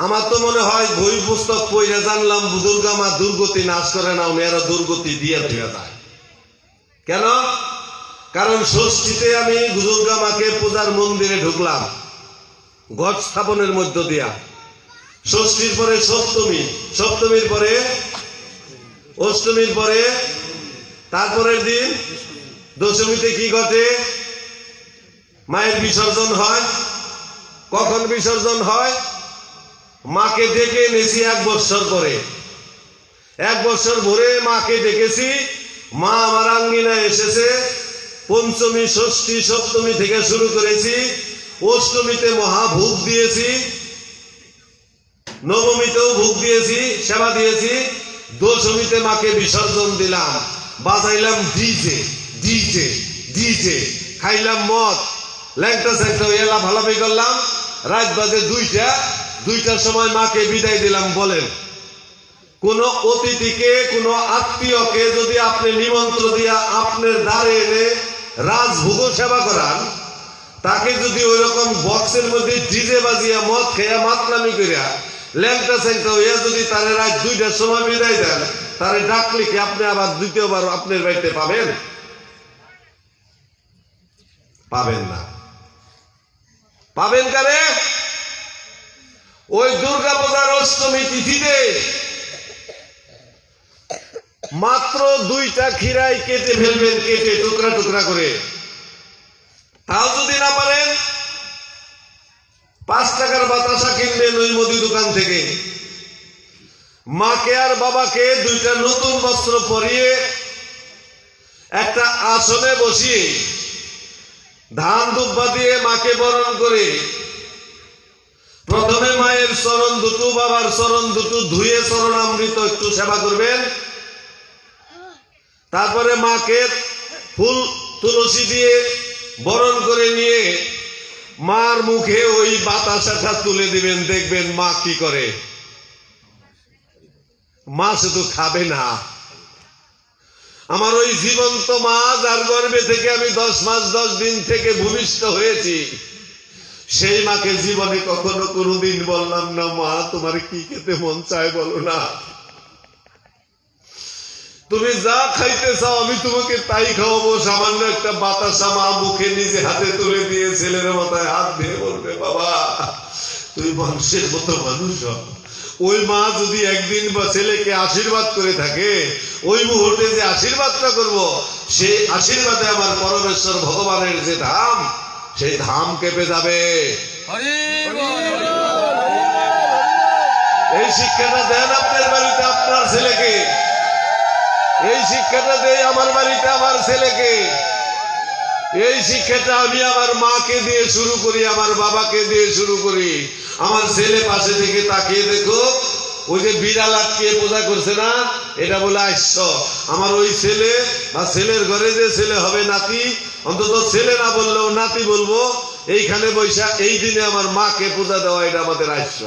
আমার তো মনে হয় বই পুস্তক পড়ে জানলাম দুর্গা মা দুর্গতি নাশ করে না, মেয়েরা দুর্গতি দিয়ে দেওয়া যায়। কেন? কারণ ষষ্ঠীতে আমি দুর্গা মাকে পূজার মন্দিরে ঢুকলাম ঘট স্থাপনের মধ্য দিয়া, ষষ্ঠীর পরে সপ্তমী, সপ্তমীর পরে অষ্টমীর পরে তারপরের দিন দশমীতে কি ঘটে? মায়ের বিসর্জন হয়। কখন বিসর্জন হয়? মাকে ডেকে এনেছি 1 বৎসর পরে, 1 বৎসর ভরে মাকে ডেকেছি, মা আমার আঙ্গিনায় এসেছে। পঞ্চমী, ষষ্ঠী, সপ্তমী থেকে শুরু করেছি, অষ্টমীতে মহাভোগ দিয়েছি, নবমীতেও ভোগ দিয়েছি, সেবা দিয়েছি, দশমীতে মাকে বিসর্জন দিলাম, বাজাইলাম ডিজে ডিজে ডিজে, খাইলাম মদ, ল্যাংটা স্যাংটা এলা ভালাভাই করলাম। রাত বাজে 2টার সময় মাকে বিদায় দিলাম। বলেন, কোন অতিথিকে, কোন আত্মীয়কে যদি আপনি নিমন্ত্রণ দিয়া আপনার দ্বারে এনে রাজভোগ সেবা করান, তাকে যদি ওই রকম বক্সের মধ্যে ডিজে বাজিয়া মদ খেয়া মাতলামি করিয়া ল্যাংটা স্যাংটা হইয়া যদি তারে রাত 2টার সময় বিদায় দেন, তারে ডাকলে কি আপনি আবার দ্বিতীয়বার আপনার বাড়িতে পাবেন? পাবেন না। পাবেন কারে? ওই দুর্গা পূজার অষ্টমী তিথিতে মাত্র 2টা ক্ষীরাই কেটে ফেলবেন, কেটে টুকরা টুকরা করে। তাও যদি না পারেন, 5 টাকার বাতাসা কিনবেন ওই মুদি দোকান থেকে। মাকে আর বাবাকে 2টা নতুন বস্ত্র পরিয়ে একটা আসনে বসিয়ে ধান দুব্বা দিয়ে মাকে বরণ করে প্রথমে মায়ের চরণ দুটো, বাবার চরণ দুটো ধুয়ে চরণামৃত একটু সেবা করবেন। তারপরে মাকে ফুল তুলসী দিয়ে বরণ করে নিয়ে মার মুখে ওই বাতাসাটা তুলে দিবেন। দেখবেন মা কি করে। মা শুধু খাবে না, আমার ওই জীবন্ত মা, যার গর্ভে থেকে আমি 10 মাস 10 দিন থেকে ভূমিষ্ঠ হয়েছি, সেই মাকে জীবনে কখনো কোনোদিন বললাম না, মা তোমার কি খেতে মন চায় বলো না, তুমি যা খাইতে চাও আমি তোমাকে তাই খাওয়াবো। সামান্য একটা বাতাসা মা মুখে নিজে হাতে তুলে দিয়ে ছেলের মাথায় হাত দিয়ে বলবে, বাবা তুই মানুষের মতো মানুষ হ। ওই মা যদি একদিন বা ছেলেকে আশীর্বাদ করে থাকে, ওই মুহূর্তে যে আশীর্বাদটা করব, সেই আশীর্বাদে আমার পরমেশ্বর ভগবানের যে ধাম, সেই ধাম কেঁপে যাবে। এই শিক্ষাটা দেন আপনার বাড়িতে আপনার ছেলেকে, এই শিক্ষাটা দেই আমার বাড়িতে আমার ছেলেকে, এই শিক্ষাটা আমি আমার মাকে দিয়ে শুরু করি, আমার বাবাকে দিয়ে শুরু করি। আমার ছেলে পাশে থেকে তাকিয়ে দেখো, ওই যে বিড়াল আটকিয়ে পূজা করছে না, এটা বলে আইস আমার ওই ছেলে বা ছেলের ঘরে যে ছেলে হবে নাতি, অন্তত ছেলে না বললেও নাতি বলবো, এইখানে বৈশা এই দিনে আমার মাকে পূজা দেওয়া, এটা আমাদের আইস।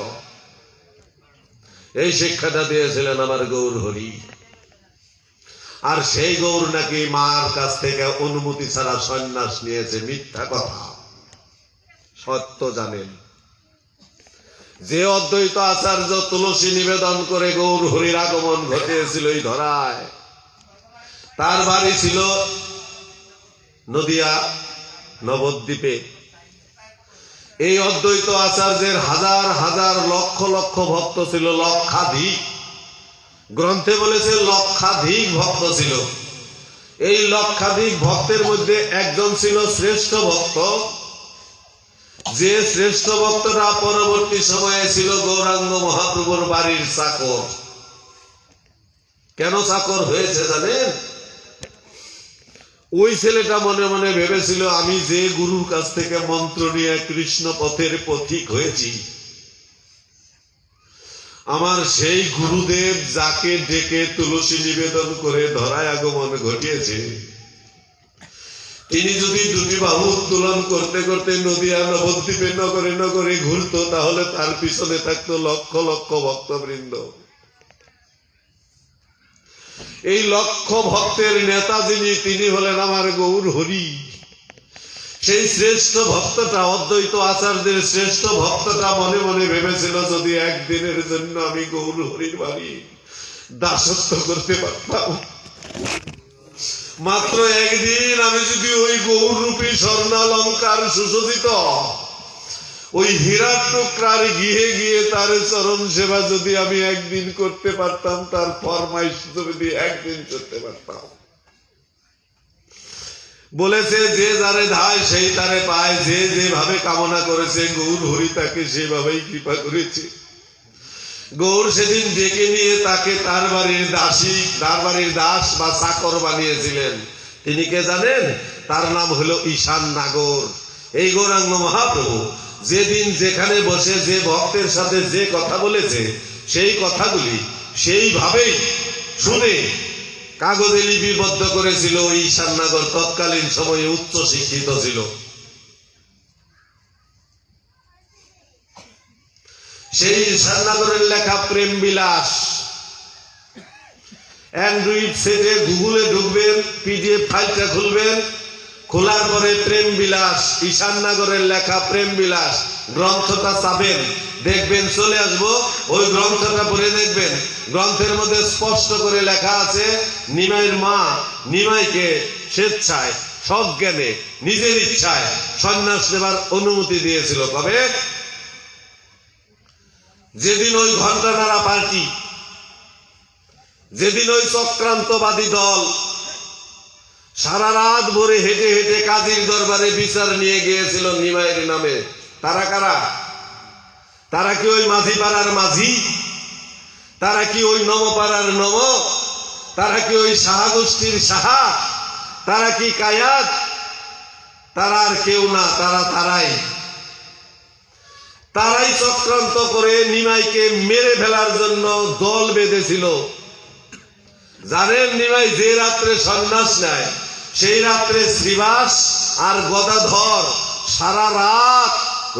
এই শিক্ষাটা দিয়েছিলেন আমার গৌর হরি। আর সেই গৌর নাকি মার কাছ থেকে অনুমতি ছাড়া সন্ন্যাস নিয়েছে, মিথ্যা কথা। সত্য জানেন, যে অদ্বৈত আচার্য তুলসী নিবেদন করে গৌর হরির আগমন ঘটিয়েছিল এই ধরায়, তার বাড়ি ছিল নদিয়া নবদ্বীপে। এই অদ্বৈত আচার্যের হাজার হাজার লক্ষ লক্ষ ভক্ত ছিল, লক্ষাধিক। গ্রন্থে বলেছে লক্ষাধিক ভক্ত ছিল। এই লক্ষাধিক ভক্তের মধ্যে একজন ছিল শ্রেষ্ঠ ভক্ত, যে শ্রেষ্ঠ ভক্তরা পরবর্তী সময়ে ছিল গৌরাঙ্গ মহাপ্রভুর বাড়ির চাকর। কেন চাকর হয়েছে জানেন? ওই ছেলেটা মনে মনে ভেবেছিল, আমি যে গুরুর কাছ থেকে মন্ত্র নিয়ে কৃষ্ণ পথের পথিক হয়েছি, আমার সেই গুরুদেব যাকে ডেকে তুলসী নিবেদন করে ধরায় আগমন ঘটিয়েছে, তিনি যদি দুটি বাহু উত্তোলন করতে করতে নদিয়া নবদ্বীপে নগরে নগরে ঘুরতো, তাহলে তার পিছনে থাকতো লক্ষ লক্ষ ভক্তবৃন্দ। এই লক্ষ ভক্তের নেতা যিনি, তিনি হলেন আমার গৌর হরি। সেই শ্রেষ্ঠ ভক্তটা, অদ্বৈত আচার্যের শ্রেষ্ঠ ভক্তটা মনে মনে ভেবেছিল, যদি একদিনের জন্য আমি গৌর হরির বাড়ি দাসত্ব করতে পারতাম, মাত্র একদিন আমি যদি ওই গৌররূপী স্বর্ণালঙ্কার সুসজ্জিত ওই হীরার টুকরার গিয়ে গিয়ে তার চরণ সেবা যদি আমি একদিন করতে পারতাম, তার ফরমাইশ যদি একদিন করতে পারতাম। বলেছে, যে যারে ধায় সেই তারে পায়, যে যেভাবে কামনা করেছে গৌর হরি তাকে সেভাবেই কৃপা করেছে। গৌর সেদিন ডেকে নিয়ে তাকে তার বাড়ির দাস বা চাকর বানিয়েছিলেন। তিনি কে জানেন? তার নাম হলো ঈশান নাগর। এই গৌরাঙ্গ মহাপ্রভু যেদিন যেখানে বসে যে ভক্তের সাথে যে কথা বলেছে, সেই কথাগুলি সেইভাবেই শুনে কাগজে লিপিবদ্ধ করেছিল ঈশান নাগর। তৎকালীন সময়ে উচ্চ শিক্ষিত ছিল। সেই ঈশান নাগরের লেখা প্রেম বিলাস, অ্যান্ড্রয়েড সেটে গুগলে ঢুকবেন, পিডিএফ ফাইলটা খুলবেন, খোলার পরে প্রেম বিলাস, ঈশান নাগরের লেখা প্রেম বিলাস গ্রন্থটা চাবেন, দেখবেন চলে আসবো। ওই গ্রন্থটা পড়ে দেখবেন, গ্রন্থের মধ্যে স্পষ্ট করে লেখা আছে, নিমাইয়ের মা নিমাইকে স্বেচ্ছায় সজ্ঞানে নিজের ইচ্ছায় সন্ন্যাস নেবার অনুমতি দিয়েছিল। কবে? যেদিন ওই ঘন্টা নাড়া পার্টি, যেদিন ওই চক্রান্তবাদী দল সারা রাত ভরে হেঁটে হেঁটে কাজীর দরবারে বিচার নিয়ে গিয়েছিল নিমাইয়ের নামে। তারা কারা? তারা কি ওই মাঝি পাড়ার মাঝি? তারা কি ওই নমপাড়ার নম? তারা কি ওই সাহা গোষ্ঠীর সাহা? তারা কি কায়াত? তারা আর কেউ না, তারাই চক্রান্ত করে নিমাইকে মেরে ফেলার জন্য দল বেঁধেছিল। জানেন, নিমাই যে রাত্রে সন্ন্যাস নেয়, সেই রাত্রে শ্রীবাস আর গদাধর সারা রাত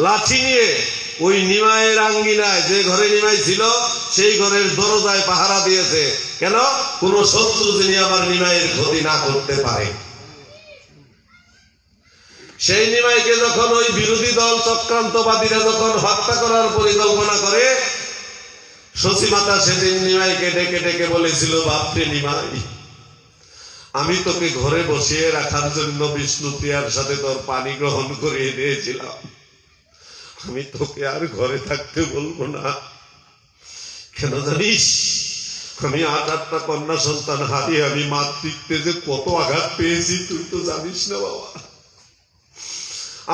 লাঠি নিয়ে ওই নিমাইয়ের আঙ্গিনায়, যে ঘরে নিমাই ছিল সেই ঘরের দরজায় পাহারা দিয়েছে। কেন? কোন শত্রু যিনি আমার নিমাইয়ের ক্ষতি না করতে পারে। সেই নিমাইকে যখন ওই বিরোধী দল চক্রান্তবাদীরা যখন হত্যা করার পরিকল্পনা করে, সচিমাতা সেদিন নিমাইকে ডেকে ডেকে বলেছিল, বাপরে নিমাই, আমি তোকে ঘরে বসিয়ে রাখার জন্য বিষ্ণুপ্রিয়ার সাথে তোর পানি গ্রহণ করিয়ে দিয়েছিলাম, আমি তোকে আর ঘরে থাকতে বলবো না। কেন জানিস? আমি 8টা কন্যা সন্তান হারিয়ে আমি মাতৃত্বে যে কত আঘাত পেয়েছি তুই তো জানিস না বাবা।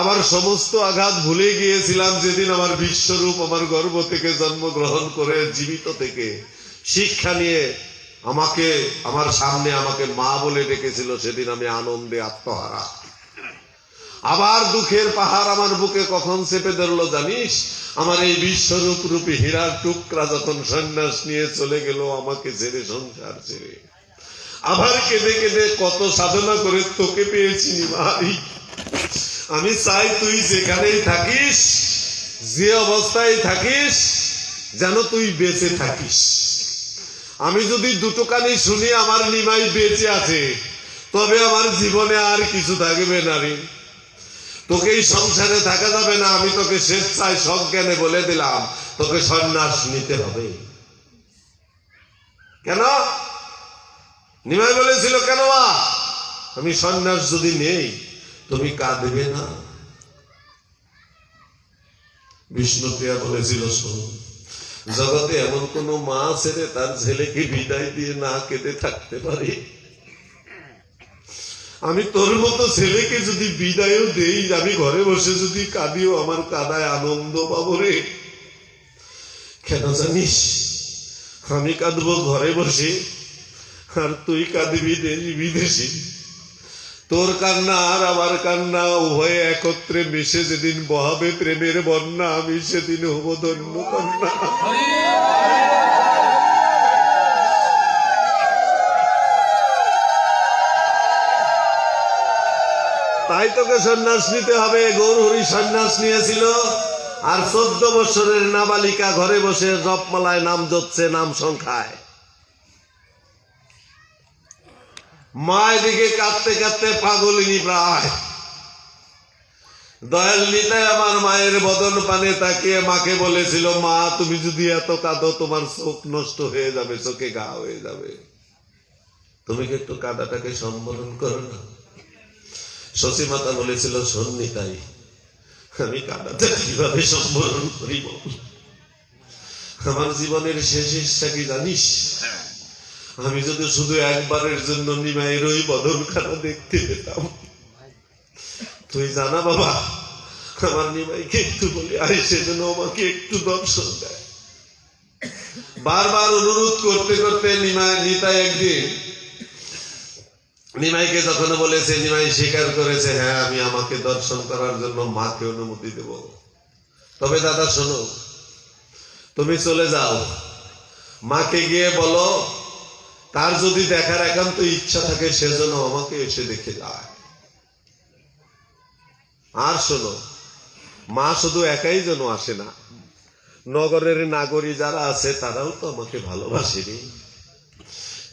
আমার সমস্ত আঘাত ভুলে গিয়েছিলাম যেদিন আমার বিশ্বরূপ আমার গর্ভ থেকে জন্মগ্রহণ করে জীবিত থেকে শিক্ষা নিয়ে আমার সামনে আমাকে মা বলে ডেকেছিল, সেদিন আমি আনন্দে আত্মহারা। আবার দুঃখের পাহাড় আমার বুকে কখন চেপে ধরলো জানিস? আমার এই বিশ্বরূপ রূপী হীরার টুকরা যখন সন্ন্যাস নিয়ে চলে গেল আমাকে ছেড়ে, সংসার ছেড়ে। আবার কেঁদে কেঁদে কত সাধনা করে তোকে পেয়েছি ভাই। আমি চাই তুই যেখানেই থাকিস, যে অবস্থায় থাকিস, যেন তুই বেঁচে থাকিস। আমি যদি দুটো কানি শুনি আমার নিমাই বেঁচে আছে, তবে আমার জীবনে আর কিছু থাকবে না রে। তোকে এই সংসারে থাকা যাবে না। আমি তোকে স্বেচ্ছায় সজ্ঞানে বলে দিলাম, তোকে সন্ন্যাস নিতে হবে। কেন? নিমাই বলেছিল, কেন বা? আমি সন্ন্যাস যদি নেই, তুমি কাঁদবে না? বিষ্ণুপ্রিয়া বলেছিল, শোন, জগতে এমন কোন মা ছেড়ে তার ছেলেকে বিদায় দিয়ে না কেঁদে থাকতে পারে? আমি তোর মতো ছেলেকে যদি বিদায়ও দেই, আমি ঘরে বসে যদি কাঁদিও আমার কাদায় আনন্দ পাবো রে। কেন জানিস? আমি কাঁদবো ঘরে বসে, আর তুই কাঁদবি দেশ বিদেশে। তোর কান্না আর আমার কান্না উভয়ে একত্রে মিশে যেদিন বহাবে প্রেমের বন্যা, আমি সেদিন হব ধন্য কন্যা। তাই তোকে সন্ন্যাস নিতে হবে। গৌরহরি সন্ন্যাস নিয়েছিল, আর 14 বছরের নাবালিকা ঘরে বসে জপমালায় নাম জপছে, নাম সংখ্যায়। মা এদিকে কাঁদতে কাঁদতে পাগলিনী প্রায়। দয়াল নিতাই আমার মায়ের বদন পানে তাকিয়ে মাকে বলেছিল, মা তুমি যদি এত কাঁদো তোমার চোখ নষ্ট হয়ে যাবে, চোখে ঘা হয়ে যাবে, তুমি কি একটু কাঁদাটাকে সম্বরণ করো না? শশী মাতা বলেছিল, শোন নিতাই, আমি কাঁদাটা কিভাবে সম্বরণ করিব? আমার জীবনের শেষ ইচ্ছা কি জানিস? আমি যদি শুধু একবারের জন্য নিমাইয়ের ওই বদনখানা দেখতে পেতাম। তুই জানা বাবা, আমার নিমাইকে একটু বলি আরে সেজন্য আমাকে একটু দর্শন দেয়। বারবার অনুরোধ করতে করতে নিতাই একদিন নিমাইকে যখন বলেছে, নিমাই স্বীকার করেছে, হ্যাঁ আমি আমাকে দর্শন করার জন্য মাকে অনুমতি দেব। তবে দাদা শোনো, তুমি চলে যাও, মাকে গিয়ে বলো তার যদি দেখার একান্ত ইচ্ছা থাকে সেজন্য আমাকে এসে দেখে যায়। আর শোনো, মা শুধু একাই যেন আসে না, নগরের নাগরী যারা আছে তারাও তো আমাকে ভালোবাসেনি।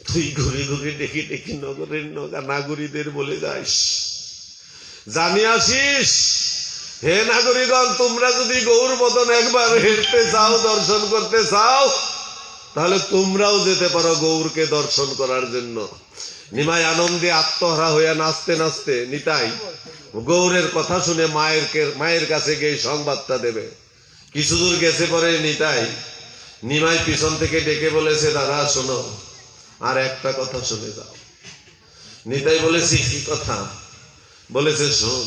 তুই ঘুরে ঘুরে দেখি দেখি নগরের নাগরীদের বলে যাস, জানি আসিস, হে নাগরিকগণ, তোমরা যদি গৌর বদন একবার হেঁটতে চাও, দর্শন করতে চাও, তাহলে তোমরাও যেতে পারো গৌরকে দর্শন করার জন্য। নিমাই আনন্দে আত্মহারা হইয়া নাচতে নাচতে নিতাই গৌরের কথা শুনে মায়ের কাছে গিয়ে সংবাদটা দেবে। কিছু দূর গেছে পরে নিমাই পিছন থেকে ডেকে বলেছে, দাদা শোনো, আর একটা কথা শুনে যাও। নিতাই বলেছি, কি কথা? বলেছে, শোন,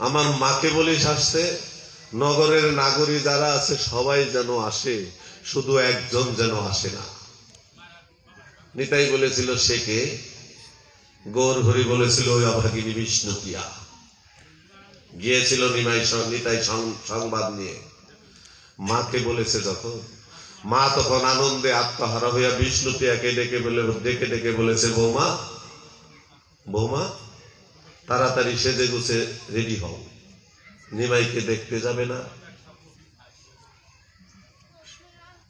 আমার মাকে বলিস আসতে, নগরের নাগরী যারা আছে সবাই যেন আসে, শুধু একজন যেন আসে না। নিতাই বলেছিল, সে কে? গৌরহরি বলেছিল, ওই অভাগিনী বিষ্ণুপ্রিয়া। গিয়েছিল নিতাই সংবাদ নিয়ে মাকে বলেছে যখন, মা তখন আনন্দে আত্মহারা হইয়া বিষ্ণুপ্রিয়াকে ডেকে ডেকে বলেছে, বৌমা বৌমা, তাড়াতাড়ি সেজে গুছে রেডি হও, নিমাইকে দেখতে যাবে না?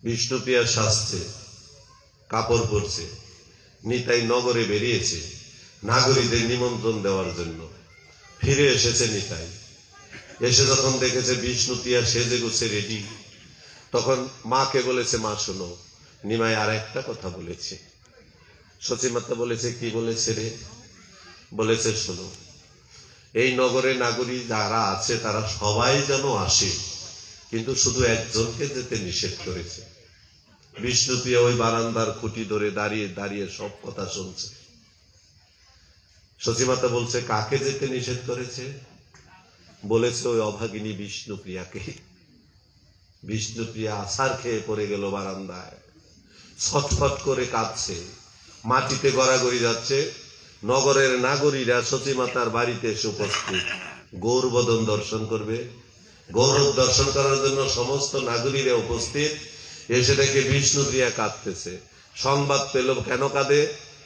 বিষ্ণুপ্রিয়া সাজছে, কাপড় পরছে, নিতাই নগরে বেরিয়েছে নাগরীদের নিমন্ত্রণ দেওয়ার জন্য। ফিরে এসেছে নিতাই, এসে যখন দেখেছে বিষ্ণুপ্রিয়া সেজে গুছে রেডি, তখন মাকে বলেছে, মা শোনো, নিমাই আর একটা কথা বলেছে। সচিমাতা বলেছে, কি বলেছে রে? বলেছে, শোনো, এই নগরে নাগরী যারা আছে তারা সবাই যেন আসে, কিন্তু শুধু একজনকে যেতে নিষেধ করেছে। বিষ্ণুপ্রিয়া ওই বারান্দার খুঁটি ধরে দাঁড়িয়ে দাঁড়িয়ে সব কথা শুনছে। সচিমাতা বলছে, কাকে যেতে নিষেধ করেছে? বলেছে, ওই অভাগিনী বিষ্ণুপ্রিয়াকে। বিষ্ণুপ্রিয়া আছাড় খেয়ে পড়ে গেল বারান্দায়, ছটফট করে কাঁদছে, মাটিতে গড়াগড়ি যাচ্ছে। নগরের নাগরীরা সচিমাতার বাড়িতে এসে উপস্থিত। গৌর বদন দর্শন করবে। গৌরব দর্শন করার জন্য সমস্ত নাগরীরা উপস্থিত। এসে দেখে বিষ্ণুপ্রিয়া কাঁদতেছে। সংবাদ পেল কেন কাঁদে,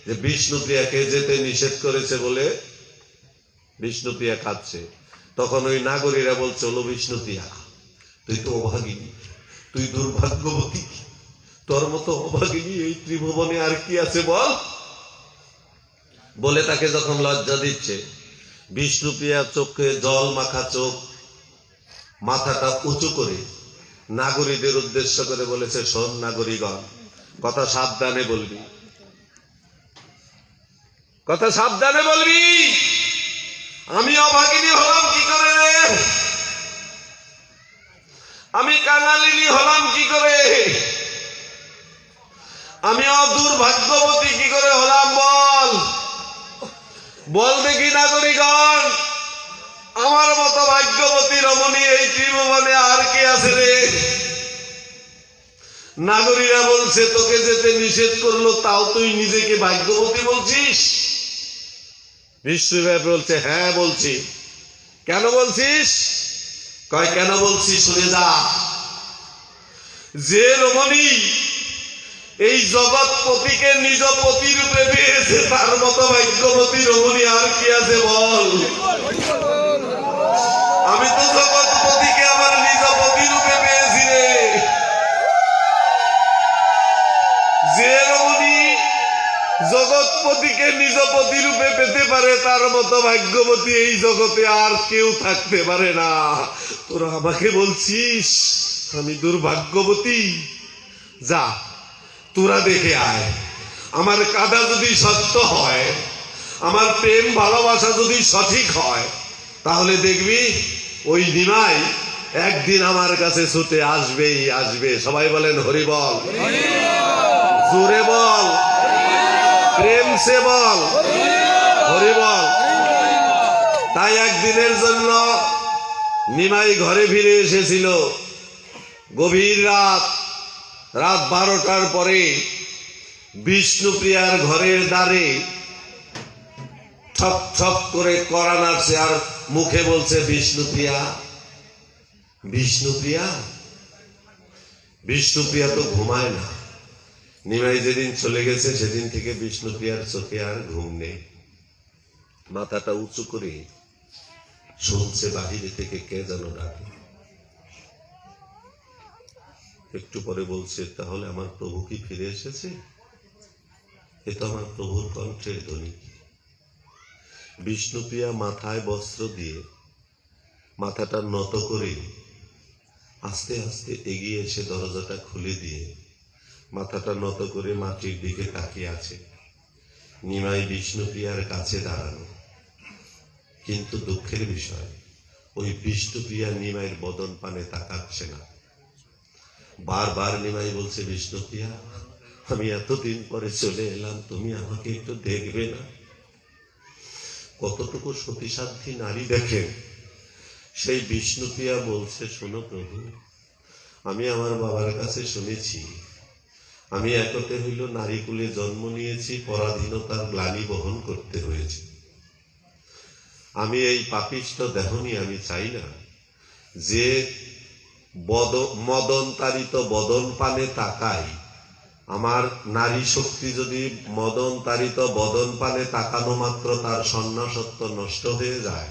যে বিষ্ণুপ্রিয়াকে যেতে নিষেধ করেছে বলে বিষ্ণুপ্রিয়া কাঁদছে। তখন ওই নাগরীরা বলছে, হলো বিষ্ণুপ্রিয়া, তুই তো অভাগিনী, তুই দুর্ভাগ্যবতী, তোর মতো অভাগিনী এই ত্রিভুবনে আর কি আছে বল। বলে তাকে যখন লজ্জা দিচ্ছে, বিষ্ণুপ্রিয়া চোখে জল মাখা চোখ, মাথাটা উঁচু করে নাগরীদের উদ্দেশ্য করে বলেছে, শোন নাগরীগণ, কথা সাবধানে বলবি, কথা সাবধানে বলবি। আমি অভাগিনী হলাম কি করে রে? আমি কাঙালিনী হলাম কি করে? আমি দুর্ভাগ্যবতী কি করে হলাম বল? বল দেখি নাগরিকগণ, আমার মতো ভাগ্যবতী রমণী এই ত্রিভুবনে আর কি আছে রে? নাগরীরা বলছে, তোকে যেতে নিষেধ করলো, তাও তুই নিজেকে ভাগ্যবতী বলছিস? বিষ্ণুদেব বলছে, হ্যাঁ বলছি। কেন বলছিস? কয়, কেন বলছি শুনে যা। যে রমণী এই জগৎপতিকে নিজ পতি রূপে পেয়েছে, তার মতো ভাগ্যবতী রমণী আর কি আছে বল? আমি তো জগৎপতিকে আমার নিজ পতি রূপে পেয়েছি রে। যে রমণী জগৎপতিকে নিজ পতি রূপে পেতে পারে, তার মতো ভাগ্যবতী এই জগতে আর কেউ থাকতে পারে না। তোরা আমাকে বলছিস আমি দুর্ভাগ্যবতী? যা, তোরা দেখে আয়, আমার কাদা যদি সত্য হয়, আমার প্রেম ভালোবাসা যদি সঠিক হয়, তাহলে দেখবি ওই নিমাই একদিন আমার কাছে ছুটে আসবেই আসবে। সবাই বলেন হরি বল, জোরে বল, প্রেম সে বল, হরি বল। তাই একদিনের জন্য নিমাই ঘরে ফিরে এসেছিল। গভীর রাত, রাত 12টার পরে বিষ্ণুপ্রিয়ার ঘরের দ্বারে ঠপ ঠপ করে কড়া নাড়ছে, আর মুখে বলছে, বিষ্ণুপ্রিয়া, বিষ্ণুপ্রিয়া। বিষ্ণুপ্রিয়া তো ঘুমায় না। নিমাই যেদিন চলে গেছে সেদিন থেকে বিষ্ণুপ্রিয়ার চোখে আর ঘুম নেই। মাথাটা উঁচু করে শুনছে বাহিরে থেকে কে যেন ডাকে। একটু পরে বলছে, তাহলে আমার প্রভু কি ফিরে এসেছে? এ তো আমার প্রভুর কণ্ঠের ধ্বনি। বিষ্ণুপ্রিয়া মাথায় বস্ত্র দিয়ে মাথাটা নত করে আস্তে আস্তে এগিয়ে এসে দরজাটা খুলে দিয়ে মাথাটা নত করে মাটির দিকে তাকিয়ে আছে। নিমাই বিষ্ণুপ্রিয়ার কাছে দাঁড়ানো, কিন্তু দুঃখের বিষয়, ওই বিষ্ণুপ্রিয়া নিমাইয়ের বদন পানে তাকাচ্ছে না। বারবার নিমাই বলছে, বিষ্ণুপ্রিয়া, আমি এতদিন পরে চলে এলাম, তুমি আমাকে একটু দেখবে না? কতটুকু সতীসাধ্যী নারী দেখেন। সেই বিষ্ণুপ্রিয়া বলছে, শোনো প্রভু, আমি আমার বাবার কাছে শুনেছি, আমি একতে হইল নারীকুলে জন্ম নিয়েছি, পরাধীনতার গ্লানি বহন করতে হয়েছে। আমি এই পাপিষ্ঠ দেহ নিয়ে আমি চাই না যে মদন তাড়িত বদন পানে তাকাই। আমার নারী শক্তি যদি মদন তাড়িত বদন পানে তাকানো মাত্র তার সন্ন্যাসত্ব নষ্ট হয়ে যায়,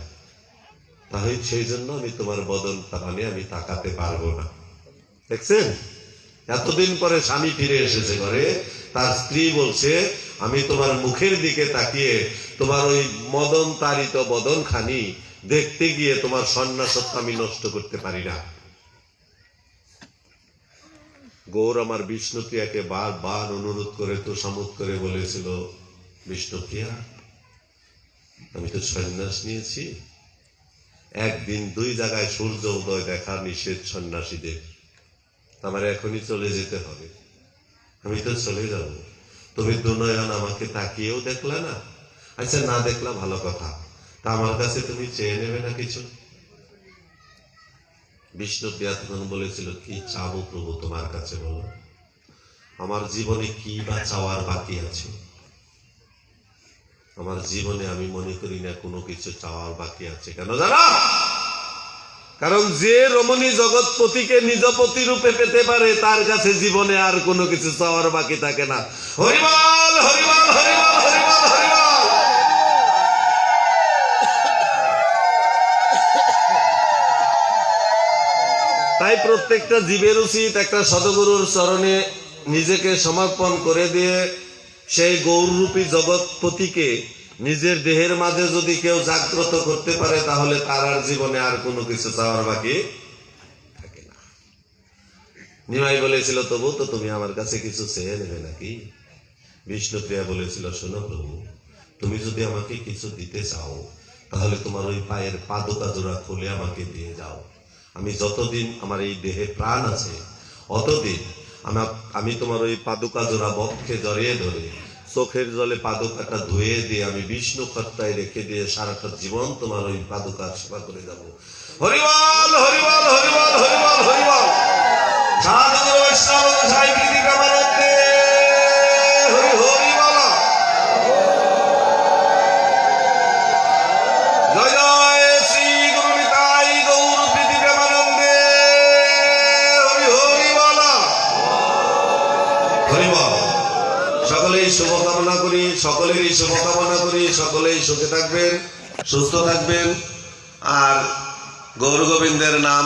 তাহলে সেই জন্য আমি তোমার বদন পানে আমি তাকাতে পারবো না। দেখছেন, এতদিন পরে স্বামী ফিরে এসেছে ঘরে, তার স্ত্রী বলছে, আমি তোমার মুখের দিকে তাকিয়ে তোমার ওই মদন তাড়িত বদন খানি দেখতে গিয়ে তোমার সন্ন্যাসত্ব আমি নষ্ট করতে পারি না। গৌর আমার বিষ্ণুপ্রিয়াকে বারবার অনুরোধ করে তোষামোদ করে বলেছিল, বিষ্ণুপ্রিয়া, আমি তো সন্ন্যাস নিয়েছি, একদিন দুই জায়গায় সূর্য উদয় দেখা নিষেধ সন্ন্যাসীদের, আমার এখনই চলে যেতে হবে, আমি তো চলে যাব। তুমি দুনয়ন আমাকে তাকিয়েও দেখলা না। আচ্ছা, না দেখলা ভালো কথা, তা আমার কাছে তুমি চেয়ে নেবে না কিছু? বিষ্ণুপ্রিয়া তখন বলেছিল, কি চাবো প্রভু তোমার কাছে বলো, আমার জীবনে কি বা চাওয়ার বাকি আছে? আমার জীবনে আমি মনে করি না কোনো কিছু চাওয়ার বাকি আছে। কেন জানো? কারণ যে রমণী জগৎপতিকে নিজপতি রূপে পেতে পারে তার কাছে জীবনে আর কোনো কিছু চাওয়ার বাকি থাকে না। হরিবল হরিবল হরিবল হরিবল হরিবল। তাই প্রত্যেকটা জীবের উচিত একটা সদ্গুরুর চরণে নিজেকে সমর্পণ করে দিয়ে সেই গৌররূপী জগৎপতিকে নিজের দেহের মাঝে যদি কেউ জাগ্রত করতে পারে তাহলে তার আর জীবনে আর কোনো কিছু চাওয়ার বাকি থাকে না। নিমাই বলেছিল, তবু তো তুমি আমার কাছে কিছু চেয়ে নেবে নাকি? বিষ্ণুপ্রিয়া বলেছিল, শোনো প্রভু, তুমি যদি আমাকে কিছু দিতে চাও তাহলে তোমার ওই পায়ের পাদুকা জোড়া খুলে আমাকে দিয়ে যাও। আমি যতদিন আমার এই দেহে প্রাণ আছে অতদিন আমি তোমার ওই পাদুকা জোড়া বক্ষে জড়িয়ে ধরে চোখের জলে পাদুকাটা ধুয়ে দিয়ে আমি বিষ্ণু খত্তায় রেখে দিয়ে সারাটা জীবন তোমার ওই পাদুকার সেবা করে যাব। হরিবল হরিবল হরিবল হরিবল হরিবল। সাধু বৈষ্ণব সাই প্রীতি প্রেমানন্দে হরি হরি বল। জয় জয় শ্রী গুরু নিতাই গৌর প্রীতি প্রেমানন্দে হরি হরি বল। হরি বল। সকলেই শুভকামনা করি, সকলেরই শুভকামনা করি, সকলেই সুখে থাকবেন, সুস্থ থাকবেন, আর গৌর গোবিন্দের নাম